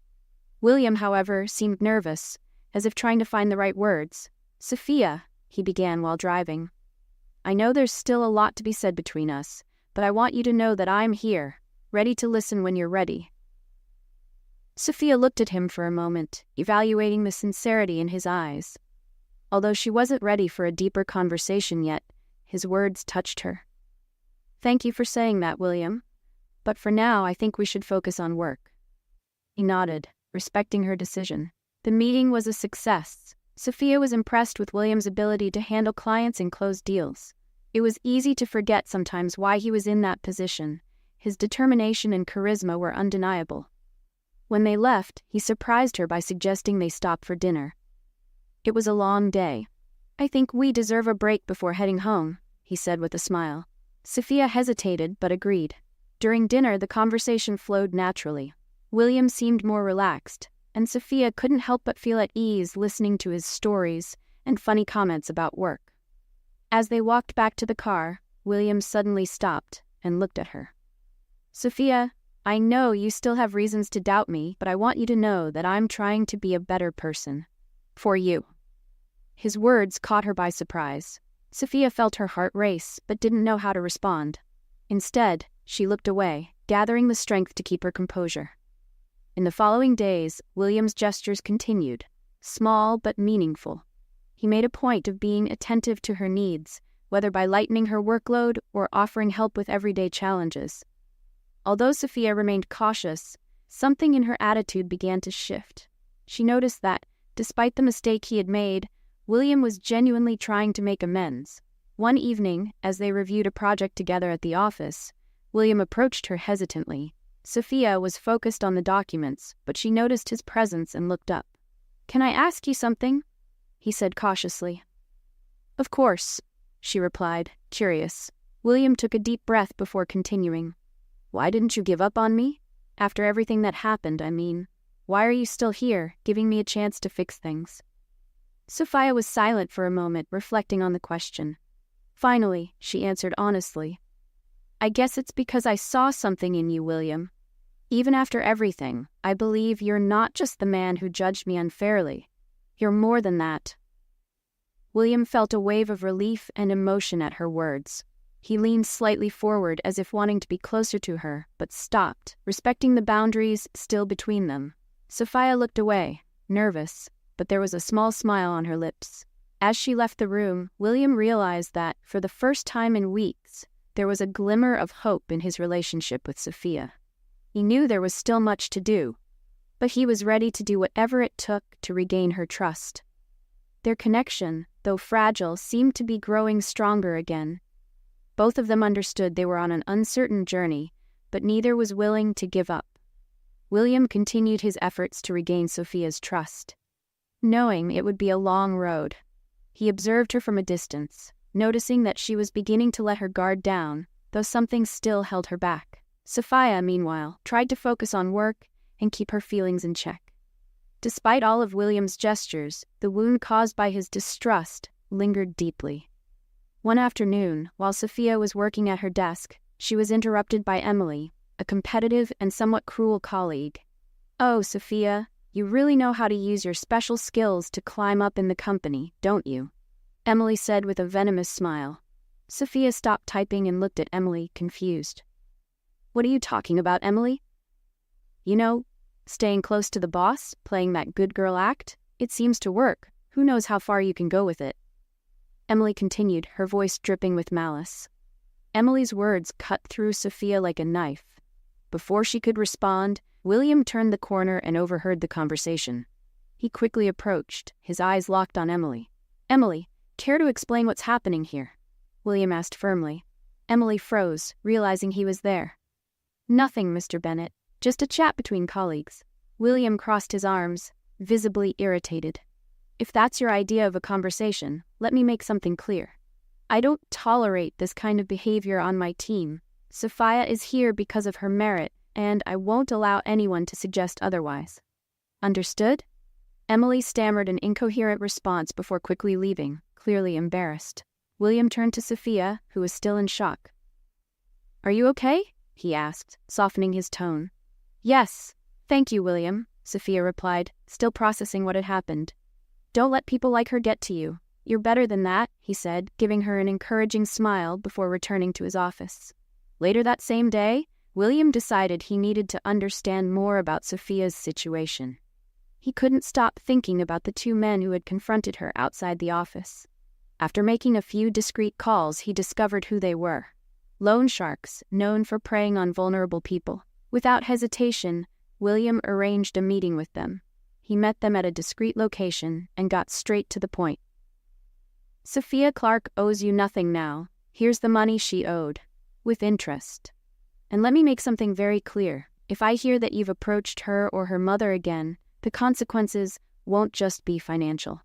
William, however, seemed nervous, as if trying to find the right words. "Sophia," he began while driving. "I know there's still a lot to be said between us, but I want you to know that I'm here, ready to listen when you're ready." Sophia looked at him for a moment, evaluating the sincerity in his eyes. Although she wasn't ready for a deeper conversation yet, his words touched her. "Thank you for saying that, William. But for now, I think we should focus on work." He nodded, respecting her decision. The meeting was a success. Sophia was impressed with William's ability to handle clients and close deals. It was easy to forget sometimes why he was in that position. His determination and charisma were undeniable. When they left, he surprised her by suggesting they stop for dinner. "It was a long day. I think we deserve a break before heading home," he said with a smile. Sophia hesitated but agreed. During dinner, the conversation flowed naturally. William seemed more relaxed, and Sophia couldn't help but feel at ease listening to his stories and funny comments about work. As they walked back to the car, William suddenly stopped and looked at her. "Sophia, I know you still have reasons to doubt me, but I want you to know that I'm trying to be a better person. For you." His words caught her by surprise. Sophia felt her heart race, but didn't know how to respond. Instead, she looked away, gathering the strength to keep her composure. In the following days, William's gestures continued, small but meaningful. He made a point of being attentive to her needs, whether by lightening her workload or offering help with everyday challenges. Although Sophia remained cautious, something in her attitude began to shift. She noticed that, despite the mistake he had made, William was genuinely trying to make amends. One evening, as they reviewed a project together at the office, William approached her hesitantly. Sophia was focused on the documents, but she noticed his presence and looked up. "Can I ask you something?" he said cautiously. "Of course," she replied, curious. William took a deep breath before continuing. "Why didn't you give up on me? After everything that happened, I mean. Why are you still here, giving me a chance to fix things?" Sophia was silent for a moment, reflecting on the question. Finally, she answered honestly. "I guess it's because I saw something in you, William. Even after everything, I believe you're not just the man who judged me unfairly. You're more than that." William felt a wave of relief and emotion at her words. He leaned slightly forward as if wanting to be closer to her, but stopped, respecting the boundaries still between them. Sophia looked away, nervous, but there was a small smile on her lips. As she left the room, William realized that, for the first time in weeks, there was a glimmer of hope in his relationship with Sophia. He knew there was still much to do, but he was ready to do whatever it took to regain her trust. Their connection, though fragile, seemed to be growing stronger again. Both of them understood they were on an uncertain journey, but neither was willing to give up. William continued his efforts to regain Sophia's trust, knowing it would be a long road. He observed her from a distance, noticing that she was beginning to let her guard down, though something still held her back. Sophia, meanwhile, tried to focus on work and keep her feelings in check. Despite all of William's gestures, the wound caused by his distrust lingered deeply. One afternoon, while Sophia was working at her desk, she was interrupted by Emily, a competitive and somewhat cruel colleague. "Oh, Sophia, you really know how to use your special skills to climb up in the company, don't you?" Emily said with a venomous smile. Sophia stopped typing and looked at Emily, confused. "What are you talking about, Emily?" "You know, staying close to the boss, playing that good girl act. It seems to work. Who knows how far you can go with it?" Emily continued, her voice dripping with malice. Emily's words cut through Sophia like a knife. Before she could respond, William turned the corner and overheard the conversation. He quickly approached, his eyes locked on Emily. "Emily, care to explain what's happening here?" William asked firmly. Emily froze, realizing he was there. "Nothing, Mr. Bennett. Just a chat between colleagues." William crossed his arms, visibly irritated. "If that's your idea of a conversation, let me make something clear. I don't tolerate this kind of behavior on my team. Sophia is here because of her merit, and I won't allow anyone to suggest otherwise. Understood? Emily stammered an incoherent response before quickly leaving, clearly embarrassed. William turned to Sophia, who was still in shock. "Are you okay?" he asked, softening his tone. "Yes, thank you, William," Sophia replied, still processing what had happened. "Don't let people like her get to you. You're better than that," he said, giving her an encouraging smile before returning to his office. Later that same day, William decided he needed to understand more about Sophia's situation. He couldn't stop thinking about the two men who had confronted her outside the office. After making a few discreet calls, he discovered who they were. Loan sharks, known for preying on vulnerable people. Without hesitation, William arranged a meeting with them. He met them at a discreet location and got straight to the point. "Sophia Clark owes you nothing now. Here's the money she owed, with interest. And let me make something very clear. If I hear that you've approached her or her mother again, the consequences won't just be financial."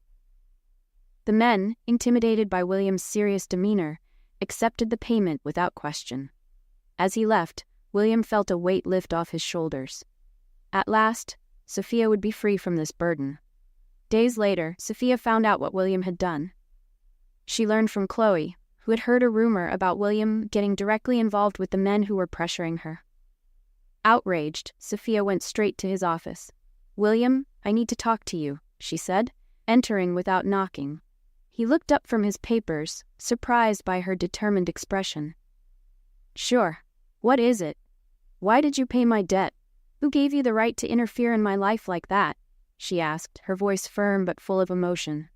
The men, intimidated by William's serious demeanor, accepted the payment without question. As he left, William felt a weight lift off his shoulders. At last, Sophia would be free from this burden. Days later, Sophia found out what William had done. She learned from Chloe, who had heard a rumor about William getting directly involved with the men who were pressuring her. Outraged, Sophia went straight to his office. "William, I need to talk to you," she said, entering without knocking. He looked up from his papers, surprised by her determined expression. "Sure. What is it? Why did you pay my debt? Who gave you the right to interfere in my life like that?" she asked, her voice firm but full of emotion.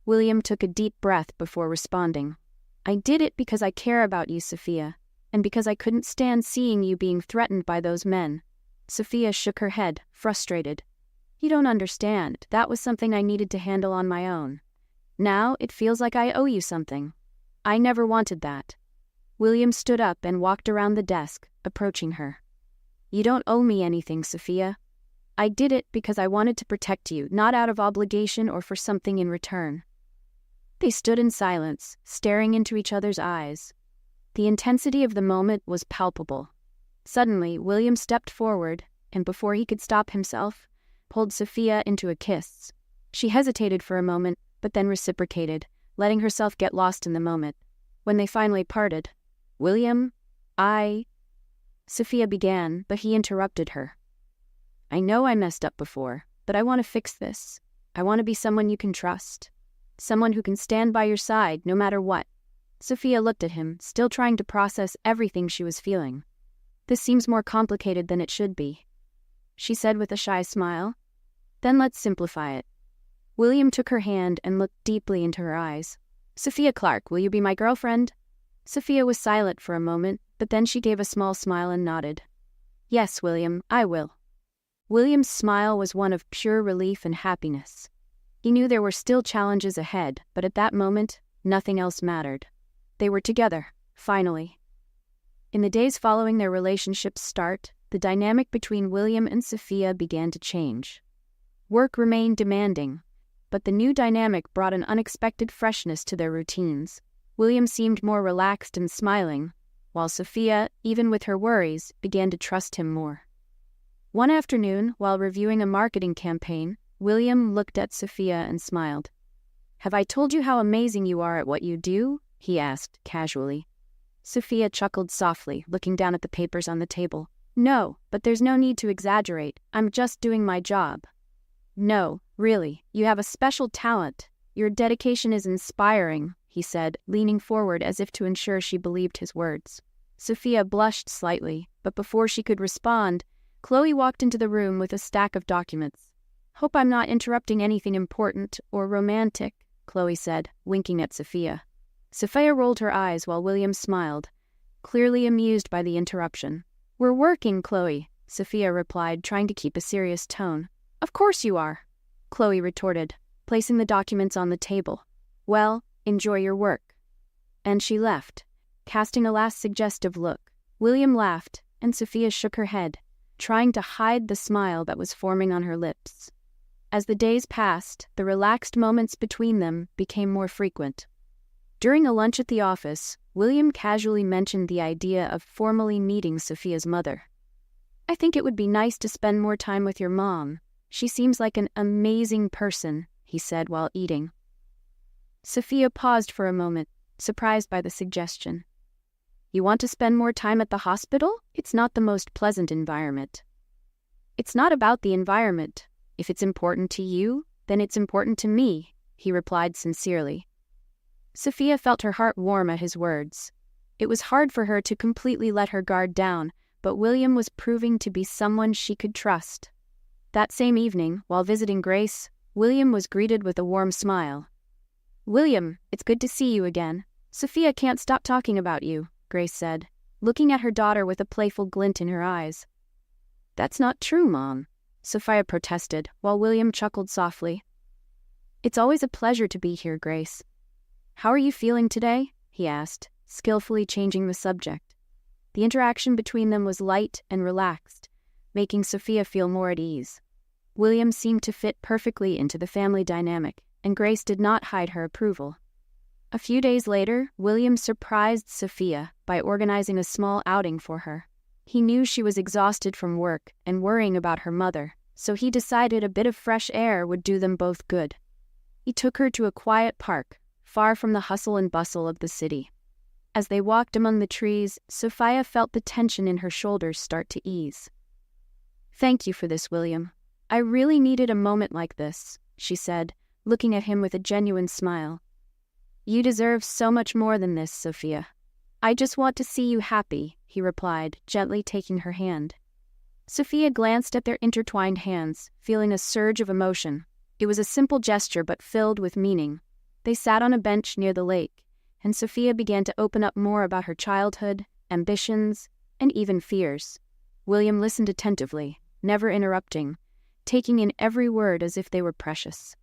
William took a deep breath before responding. "I did it because I care about you, Sophia, and because I couldn't stand seeing you being threatened by those men." Sophia shook her head, frustrated. "You don't understand. That was something I needed to handle on my own. Now it feels like I owe you something. I never wanted that." William stood up and walked around the desk, approaching her. "You don't owe me anything, Sophia. I did it because I wanted to protect you, not out of obligation or for something in return." They stood in silence, staring into each other's eyes. The intensity of the moment was palpable. Suddenly, William stepped forward, and before he could stop himself, pulled Sophia into a kiss. She hesitated for a moment, but then reciprocated, letting herself get lost in the moment. When they finally parted, "William, Sophia began, but he interrupted her. "I know I messed up before, but I want to fix this. I want to be someone you can trust. Someone who can stand by your side no matter what." Sophia looked at him, still trying to process everything she was feeling. "This seems more complicated than it should be," she said with a shy smile. "Then let's simplify it." William took her hand and looked deeply into her eyes. "Sophia Clark, will you be my girlfriend?" Sophia was silent for a moment, but then she gave a small smile and nodded. "Yes, William, I will." William's smile was one of pure relief and happiness. He knew there were still challenges ahead, but at that moment, nothing else mattered. They were together, finally. In the days following their relationship's start, the dynamic between William and Sophia began to change. Work remained demanding, but the new dynamic brought an unexpected freshness to their routines. William seemed more relaxed and smiling, while Sophia, even with her worries, began to trust him more. One afternoon, while reviewing a marketing campaign, William looked at Sophia and smiled. "Have I told you how amazing you are at what you do?" he asked, casually. Sophia chuckled softly, looking down at the papers on the table. "No, but there's no need to exaggerate. I'm just doing my job." "No, really, you have a special talent. Your dedication is inspiring," he said, leaning forward as if to ensure she believed his words. Sophia blushed slightly, but before she could respond, Chloe walked into the room with a stack of documents. "Hope I'm not interrupting anything important or romantic," Chloe said, winking at Sophia. Sophia rolled her eyes while William smiled, clearly amused by the interruption. "We're working, Chloe," Sophia replied, trying to keep a serious tone. "Of course you are," Chloe retorted, placing the documents on the table. "Well, enjoy your work." And she left, casting a last suggestive look. William laughed, and Sophia shook her head, trying to hide the smile that was forming on her lips. As the days passed, the relaxed moments between them became more frequent. During a lunch at the office, William casually mentioned the idea of formally meeting Sophia's mother. I think it would be nice to spend more time with your mom. She seems like an amazing person, he said while eating. Sophia paused for a moment, surprised by the suggestion. You want to spend more time at the hospital? It's not the most pleasant environment. It's not about the environment. If it's important to you, then it's important to me, he replied sincerely. Sophia felt her heart warm at his words. It was hard for her to completely let her guard down, but William was proving to be someone she could trust. That same evening, while visiting Grace, William was greeted with a warm smile. William, it's good to see you again. Sophia can't stop talking about you, Grace said, looking at her daughter with a playful glint in her eyes. That's not true, Mom, Sophia protested, while William chuckled softly. It's always a pleasure to be here, Grace. How are you feeling today? He asked, skillfully changing the subject. The interaction between them was light and relaxed, making Sophia feel more at ease. William seemed to fit perfectly into the family dynamic, and Grace did not hide her approval. A few days later, William surprised Sophia by organizing a small outing for her. He knew she was exhausted from work and worrying about her mother, so he decided a bit of fresh air would do them both good. He took her to a quiet park, far from the hustle and bustle of the city. As they walked among the trees, Sophia felt the tension in her shoulders start to ease. Thank you for this, William. I really needed a moment like this, she said, looking at him with a genuine smile. You deserve so much more than this, Sophia. I just want to see you happy, he replied, gently taking her hand. Sophia glanced at their intertwined hands, feeling a surge of emotion. It was a simple gesture but filled with meaning. They sat on a bench near the lake, and Sophia began to open up more about her childhood, ambitions, and even fears. William listened attentively, never interrupting, taking in every word as if they were precious.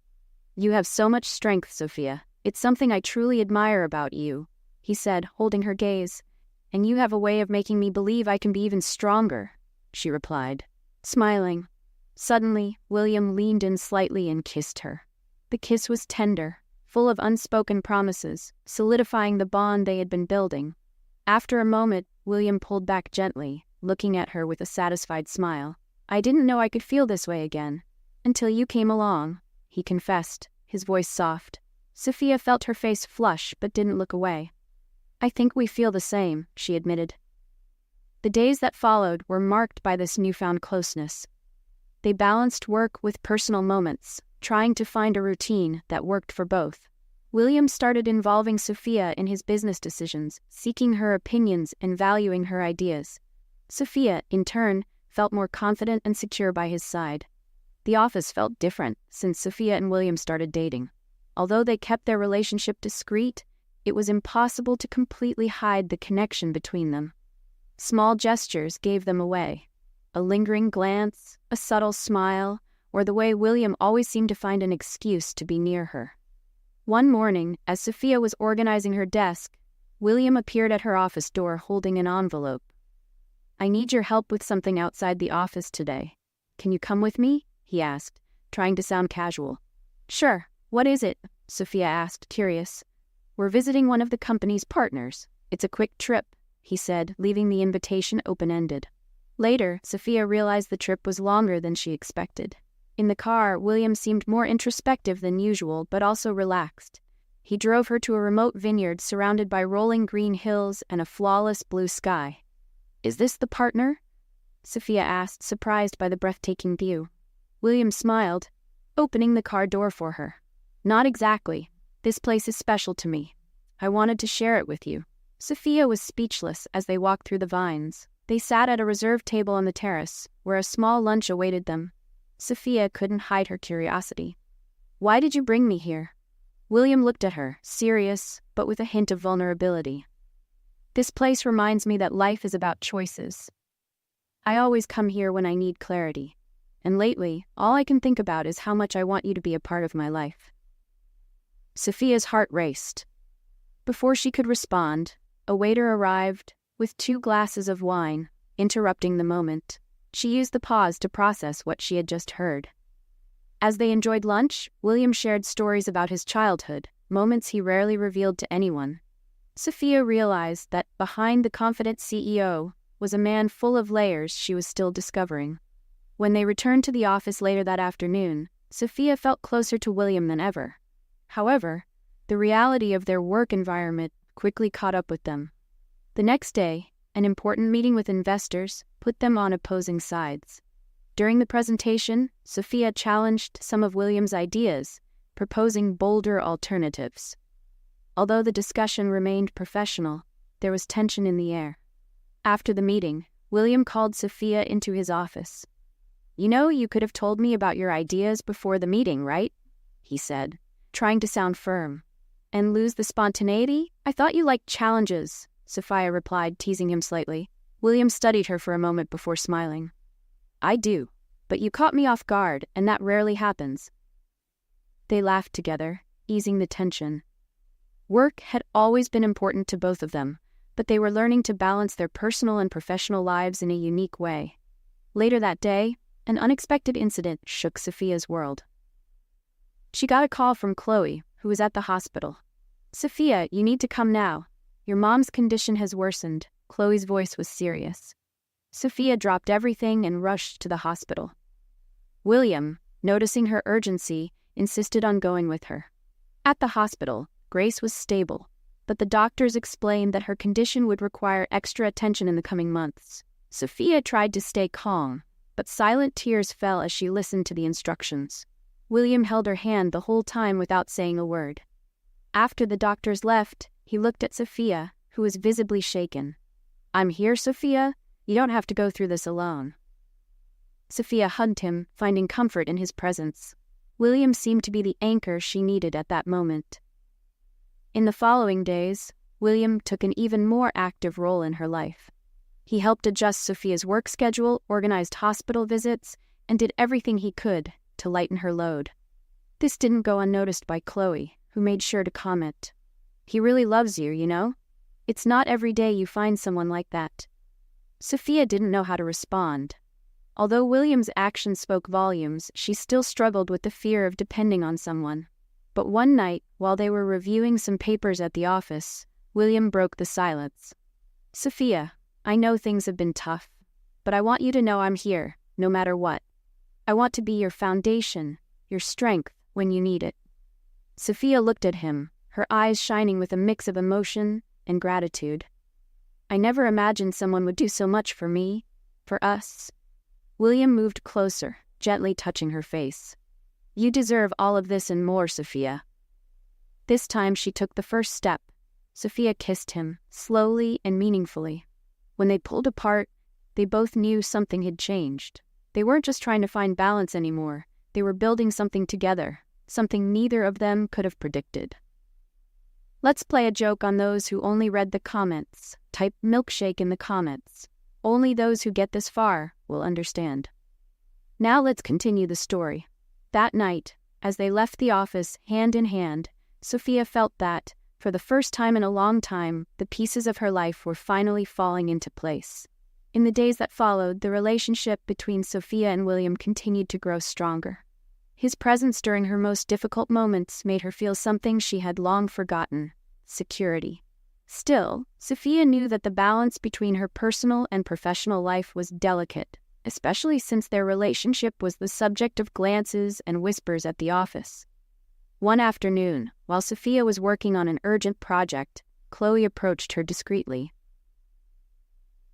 You have so much strength, Sophia. It's something I truly admire about you, he said, holding her gaze. And you have a way of making me believe I can be even stronger, she replied, smiling. Suddenly, William leaned in slightly and kissed her. The kiss was tender, full of unspoken promises, solidifying the bond they had been building. After a moment, William pulled back gently, looking at her with a satisfied smile. I didn't know I could feel this way again. Until you came along, he confessed, his voice soft. Sophia felt her face flush but didn't look away. I think we feel the same, she admitted. The days that followed were marked by this newfound closeness. They balanced work with personal moments, trying to find a routine that worked for both. William started involving Sophia in his business decisions, seeking her opinions and valuing her ideas. Sophia, in turn, felt more confident and secure by his side. The office felt different since Sophia and William started dating. Although they kept their relationship discreet, it was impossible to completely hide the connection between them. Small gestures gave them away. A lingering glance, a subtle smile, or the way William always seemed to find an excuse to be near her. One morning, as Sophia was organizing her desk, William appeared at her office door holding an envelope. I need your help with something outside the office today. Can you come with me? He asked, trying to sound casual. Sure. What is it? Sophia asked, curious. We're visiting one of the company's partners. It's a quick trip, he said, leaving the invitation open-ended. Later, Sophia realized the trip was longer than she expected. In the car, William seemed more introspective than usual, but also relaxed. He drove her to a remote vineyard surrounded by rolling green hills and a flawless blue sky. Is this the partner? Sophia asked, surprised by the breathtaking view. William smiled, opening the car door for her. Not exactly. This place is special to me. I wanted to share it with you. Sophia was speechless as they walked through the vines. They sat at a reserved table on the terrace, where a small lunch awaited them. Sophia couldn't hide her curiosity. Why did you bring me here? William looked at her, serious, but with a hint of vulnerability. This place reminds me that life is about choices. I always come here when I need clarity. And lately, all I can think about is how much I want you to be a part of my life. Sophia's heart raced. Before she could respond, a waiter arrived with 2 glasses of wine, interrupting the moment. She used the pause to process what she had just heard. As they enjoyed lunch, William shared stories about his childhood, moments he rarely revealed to anyone. Sophia realized that behind the confident CEO was a man full of layers she was still discovering. When they returned to the office later that afternoon, Sophia felt closer to William than ever. However, the reality of their work environment quickly caught up with them. The next day, an important meeting with investors put them on opposing sides. During the presentation, Sophia challenged some of William's ideas, proposing bolder alternatives. Although the discussion remained professional, there was tension in the air. After the meeting, William called Sophia into his office. "You know, you could have told me about your ideas before the meeting, right?" he said, trying to sound firm. "And lose the spontaneity? I thought you liked challenges," Sophia replied, teasing him slightly. William studied her for a moment before smiling. "I do, but you caught me off guard, and that rarely happens." They laughed together, easing the tension. Work had always been important to both of them, but they were learning to balance their personal and professional lives in a unique way. Later that day, an unexpected incident shook Sophia's world. She got a call from Chloe, who was at the hospital. "Sophia, you need to come now. Your mom's condition has worsened." Chloe's voice was serious. Sophia dropped everything and rushed to the hospital. William, noticing her urgency, insisted on going with her. At the hospital, Grace was stable, but the doctors explained that her condition would require extra attention in the coming months. Sophia tried to stay calm, but silent tears fell as she listened to the instructions. William held her hand the whole time without saying a word. After the doctors left, he looked at Sophia, who was visibly shaken. "I'm here, Sophia. You don't have to go through this alone." Sophia hugged him, finding comfort in his presence. William seemed to be the anchor she needed at that moment. In the following days, William took an even more active role in her life. He helped adjust Sophia's work schedule, organized hospital visits, and did everything he could to lighten her load. This didn't go unnoticed by Chloe, who made sure to comment, "He really loves you, you know? It's not every day you find someone like that." Sophia didn't know how to respond. Although William's actions spoke volumes, she still struggled with the fear of depending on someone. But one night, while they were reviewing some papers at the office, William broke the silence. "Sophia, I know things have been tough, but I want you to know I'm here, no matter what. I want to be your foundation, your strength when you need it." Sophia looked at him, her eyes shining with a mix of emotion and gratitude. "I never imagined someone would do so much for me, for us." William moved closer, gently touching her face. "You deserve all of this and more, Sophia." This time she took the first step. Sophia kissed him, slowly and meaningfully. When they pulled apart, they both knew something had changed. They weren't just trying to find balance anymore. They were building something together, something neither of them could have predicted. Let's play a joke on those who only read the comments. Type milkshake in the comments. Only those who get this far will understand. Now let's continue the story. That night, as they left the office hand in hand, Sophia felt that, for the first time in a long time, the pieces of her life were finally falling into place. In the days that followed, the relationship between Sophia and William continued to grow stronger. His presence during her most difficult moments made her feel something she had long forgotten: security. Still, Sophia knew that the balance between her personal and professional life was delicate, especially since their relationship was the subject of glances and whispers at the office. One afternoon, while Sophia was working on an urgent project, Chloe approached her discreetly.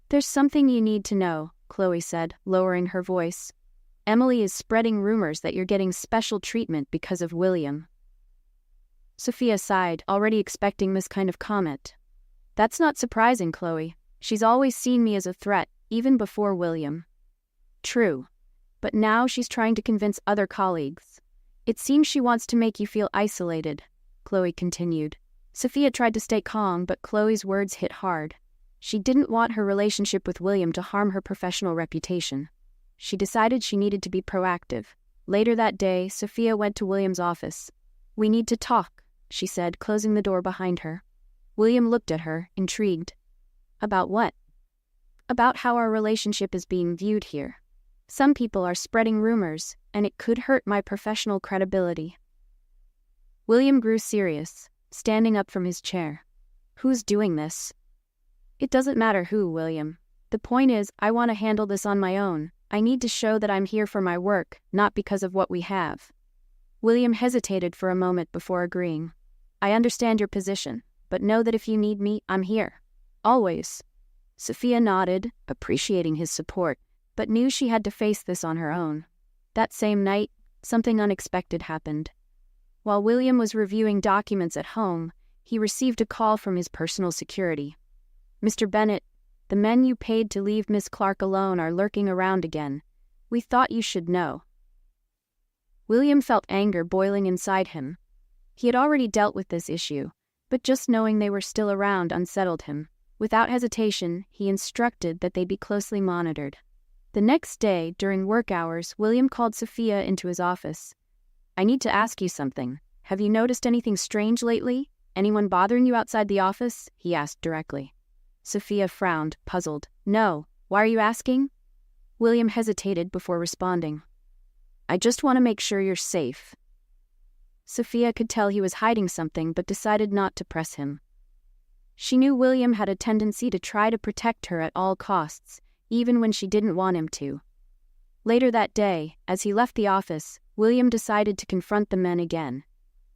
"There's something you need to know," Chloe said, lowering her voice. "Emily is spreading rumors that you're getting special treatment because of William." Sophia sighed, already expecting this kind of comment. "That's not surprising, Chloe. She's always seen me as a threat, even before William." "True, but now she's trying to convince other colleagues. It seems she wants to make you feel isolated," Chloe continued. Sophia tried to stay calm, but Chloe's words hit hard. She didn't want her relationship with William to harm her professional reputation. She decided she needed to be proactive. Later that day, Sophia went to William's office. "We need to talk," she said, closing the door behind her. William looked at her, intrigued. "About what?" "About how our relationship is being viewed here. Some people are spreading rumors, and it could hurt my professional credibility." William grew serious, standing up from his chair. "Who's doing this?" "It doesn't matter who, William. The point is, I want to handle this on my own. I need to show that I'm here for my work, not because of what we have. William hesitated for a moment before agreeing. I understand your position, but know that if you need me, I'm here. Always. Sophia nodded, appreciating his support, but knew she had to face this on her own. That same night, something unexpected happened. While William was reviewing documents at home, he received a call from his personal security. Mr. Bennett, the men you paid to leave Miss Clark alone are lurking around again. We thought you should know. William felt anger boiling inside him. He had already dealt with this issue, but just knowing they were still around unsettled him. Without hesitation, he instructed that they be closely monitored. The next day, during work hours, William called Sophia into his office. I need to ask you something. Have you noticed anything strange lately? Anyone bothering you outside the office? He asked directly. Sophia frowned, puzzled. No. Why are you asking? William hesitated before responding. I just want to make sure you're safe. Sophia could tell he was hiding something, but decided not to press him. She knew William had a tendency to try to protect her at all costs, even when she didn't want him to. Later that day, as he left the office, William decided to confront the men again.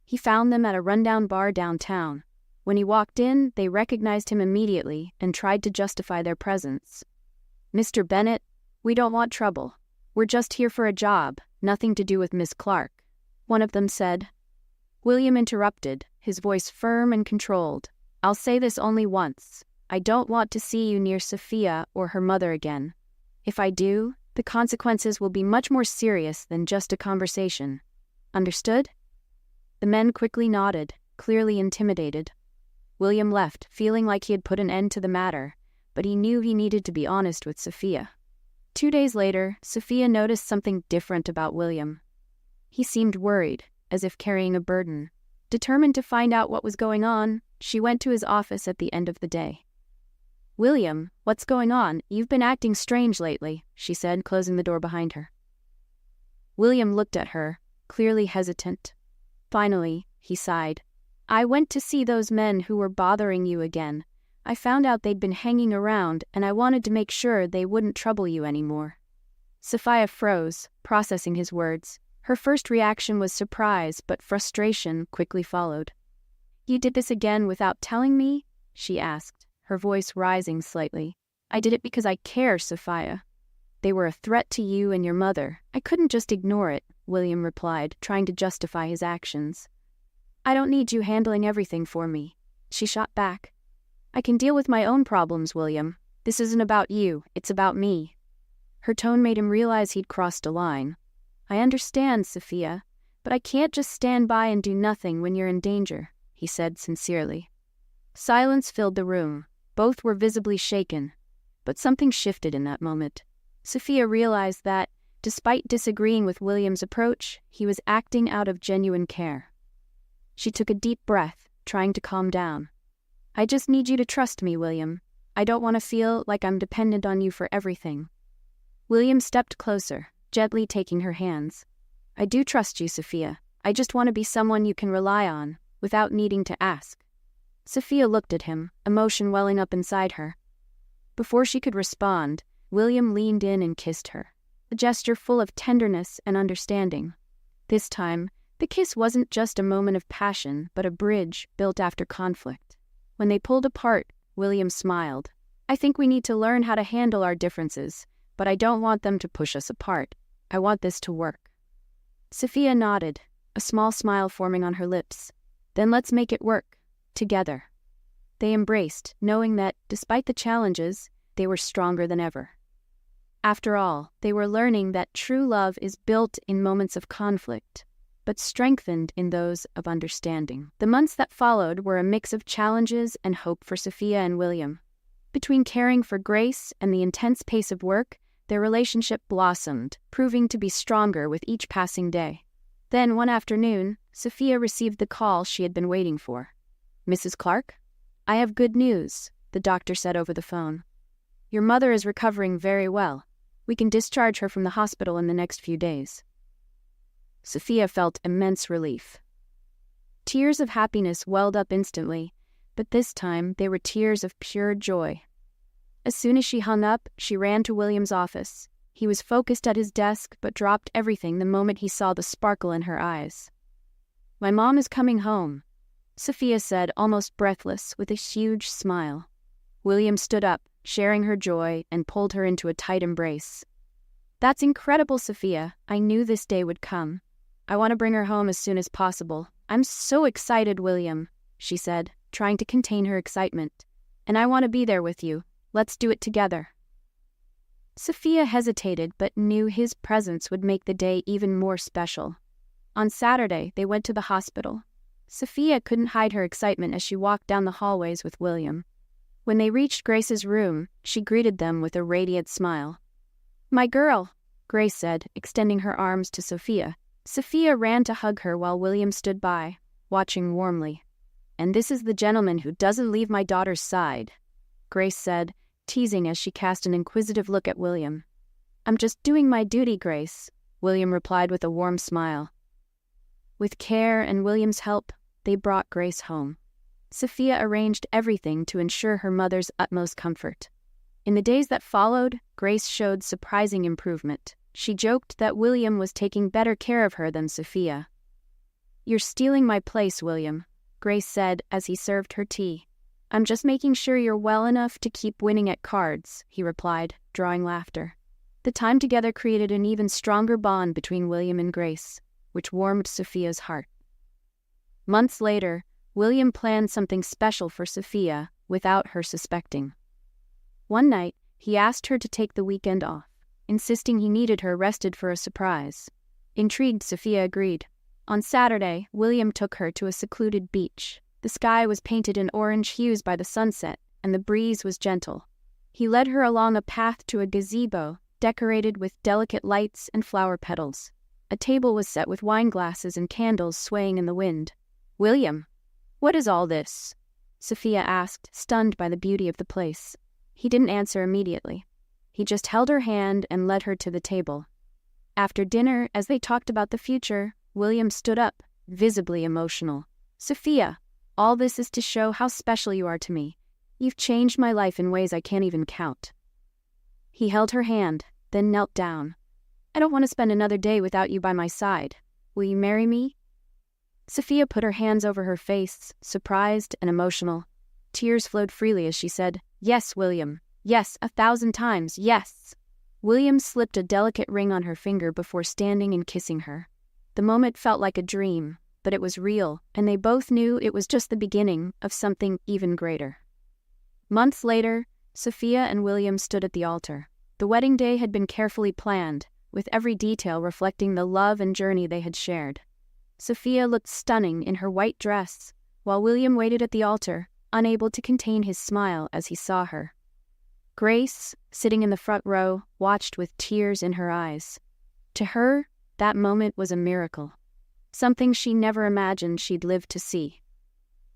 He found them at a rundown bar downtown. When he walked in, they recognized him immediately and tried to justify their presence. Mr. Bennett, we don't want trouble. We're just here for a job, nothing to do with Miss Clark, one of them said. William interrupted, his voice firm and controlled. I'll say this only once. I don't want to see you near Sophia or her mother again. If I do, the consequences will be much more serious than just a conversation. Understood? The men quickly nodded, clearly intimidated. William left, feeling like he had put an end to the matter, but he knew he needed to be honest with Sophia. 2 days later, Sophia noticed something different about William. He seemed worried, as if carrying a burden. Determined to find out what was going on, she went to his office at the end of the day. William, what's going on? You've been acting strange lately, she said, closing the door behind her. William looked at her, clearly hesitant. Finally, he sighed. I went to see those men who were bothering you again. I found out they'd been hanging around, and I wanted to make sure they wouldn't trouble you anymore. Sophia froze, processing his words. Her first reaction was surprise, but frustration quickly followed. You did this again without telling me? She asked, her voice rising slightly. I did it because I care, Sophia. They were a threat to you and your mother. I couldn't just ignore it, William replied, trying to justify his actions. I don't need you handling everything for me, she shot back. I can deal with my own problems, William. This isn't about you, it's about me. Her tone made him realize he'd crossed a line. I understand, Sophia, but I can't just stand by and do nothing when you're in danger, he said sincerely. Silence filled the room. Both were visibly shaken, but something shifted in that moment. Sophia realized that, despite disagreeing with William's approach, he was acting out of genuine care. She took a deep breath, trying to calm down. I just need you to trust me, William. I don't want to feel like I'm dependent on you for everything. William stepped closer, gently taking her hands. I do trust you, Sophia. I just want to be someone you can rely on, without needing to ask. Sophia looked at him, emotion welling up inside her. Before she could respond, William leaned in and kissed her, a gesture full of tenderness and understanding. This time, the kiss wasn't just a moment of passion, but a bridge built after conflict. When they pulled apart, William smiled. I think we need to learn how to handle our differences, but I don't want them to push us apart. I want this to work. Sophia nodded, a small smile forming on her lips. Then let's make it work. Together. They embraced, knowing that, despite the challenges, they were stronger than ever. After all, they were learning that true love is built in moments of conflict, but strengthened in those of understanding. The months that followed were a mix of challenges and hope for Sophia and William. Between caring for Grace and the intense pace of work, their relationship blossomed, proving to be stronger with each passing day. Then, one afternoon, Sophia received the call she had been waiting for. Mrs. Clark? I have good news, the doctor said over the phone. Your mother is recovering very well. We can discharge her from the hospital in the next few days. Sophia felt immense relief. Tears of happiness welled up instantly, but this time they were tears of pure joy. As soon as she hung up, she ran to William's office. He was focused at his desk but dropped everything the moment he saw the sparkle in her eyes. "My mom is coming home," Sophia said, almost breathless, with a huge smile. William stood up, sharing her joy, and pulled her into a tight embrace. "That's incredible, Sophia. I knew this day would come. I want to bring her home as soon as possible. I'm so excited, William," she said, trying to contain her excitement. "And I want to be there with you. Let's do it together." Sophia hesitated but knew his presence would make the day even more special. On Saturday, they went to the hospital. Sophia couldn't hide her excitement as she walked down the hallways with William. When they reached Grace's room, she greeted them with a radiant smile. "My girl," Grace said, extending her arms to Sophia. Sophia ran to hug her while William stood by, watching warmly. "And this is the gentleman who doesn't leave my daughter's side," Grace said, teasing as she cast an inquisitive look at William. "I'm just doing my duty, Grace," William replied with a warm smile. With care and William's help, they brought Grace home. Sophia arranged everything to ensure her mother's utmost comfort. In the days that followed, Grace showed surprising improvement. She joked that William was taking better care of her than Sophia. "You're stealing my place, William," Grace said as he served her tea. "I'm just making sure you're well enough to keep winning at cards," he replied, drawing laughter. The time together created an even stronger bond between William and Grace, which warmed Sophia's heart. Months later, William planned something special for Sophia without her suspecting. One night, he asked her to take the weekend off, insisting he needed her rested for a surprise. Intrigued, Sophia agreed. On Saturday, William took her to a secluded beach. The sky was painted in orange hues by the sunset, and the breeze was gentle. He led her along a path to a gazebo decorated with delicate lights and flower petals. A table was set with wine glasses and candles swaying in the wind. "William, what is all this?" Sophia asked, stunned by the beauty of the place. He didn't answer immediately. He just held her hand and led her to the table. After dinner, as they talked about the future, William stood up, visibly emotional. "Sophia, all this is to show how special you are to me. You've changed my life in ways I can't even count." He held her hand, then knelt down. "I don't want to spend another day without you by my side. Will you marry me?" Sophia put her hands over her face, surprised and emotional. Tears flowed freely as she said, "Yes, William. Yes, 1,000 times, yes." William slipped a delicate ring on her finger before standing and kissing her. The moment felt like a dream, but it was real, and they both knew it was just the beginning of something even greater. Months later, Sophia and William stood at the altar. The wedding day had been carefully planned, with every detail reflecting the love and journey they had shared. Sophia looked stunning in her white dress, while William waited at the altar, unable to contain his smile as he saw her. Grace, sitting in the front row, watched with tears in her eyes. To her, that moment was a miracle, something she never imagined she'd live to see.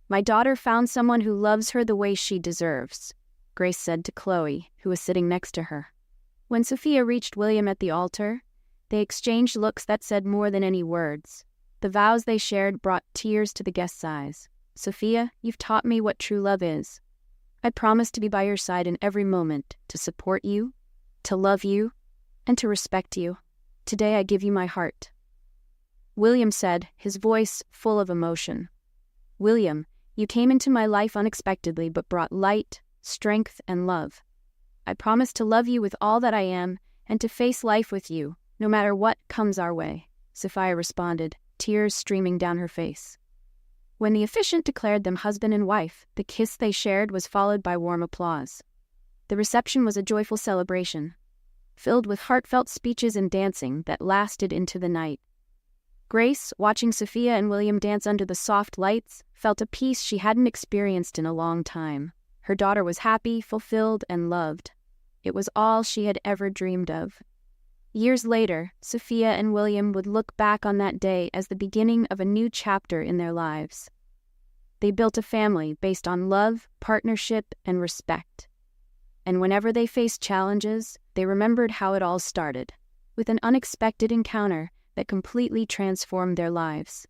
"My daughter found someone who loves her the way she deserves," Grace said to Chloe, who was sitting next to her. When Sophia reached William at the altar, they exchanged looks that said more than any words. The vows they shared brought tears to the guests' eyes. "Sophia, you've taught me what true love is. I promise to be by your side in every moment, to support you, to love you, and to respect you. Today I give you my heart." William said, his voice full of emotion. "William, you came into my life unexpectedly but brought light, strength, and love. I promise to love you with all that I am and to face life with you, no matter what comes our way," Sophia responded, tears streaming down her face. When the officiant declared them husband and wife, the kiss they shared was followed by warm applause. The reception was a joyful celebration, filled with heartfelt speeches and dancing that lasted into the night. Grace, watching Sophia and William dance under the soft lights, felt a peace she hadn't experienced in a long time. Her daughter was happy, fulfilled, and loved. It was all she had ever dreamed of. Years later, Sophia and William would look back on that day as the beginning of a new chapter in their lives. They built a family based on love, partnership, and respect. And whenever they faced challenges, they remembered how it all started, with an unexpected encounter that completely transformed their lives.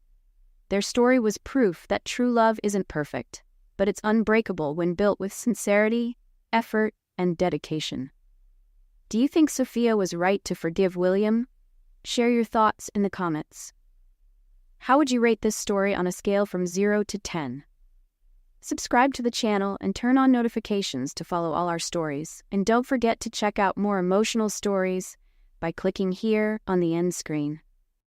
Their story was proof that true love isn't perfect, but it's unbreakable when built with sincerity, effort, and dedication. Do you think Sophia was right to forgive William? Share your thoughts in the comments. How would you rate this story on a scale from 0 to 10? Subscribe to the channel and turn on notifications to follow all our stories. And don't forget to check out more emotional stories by clicking here on the end screen.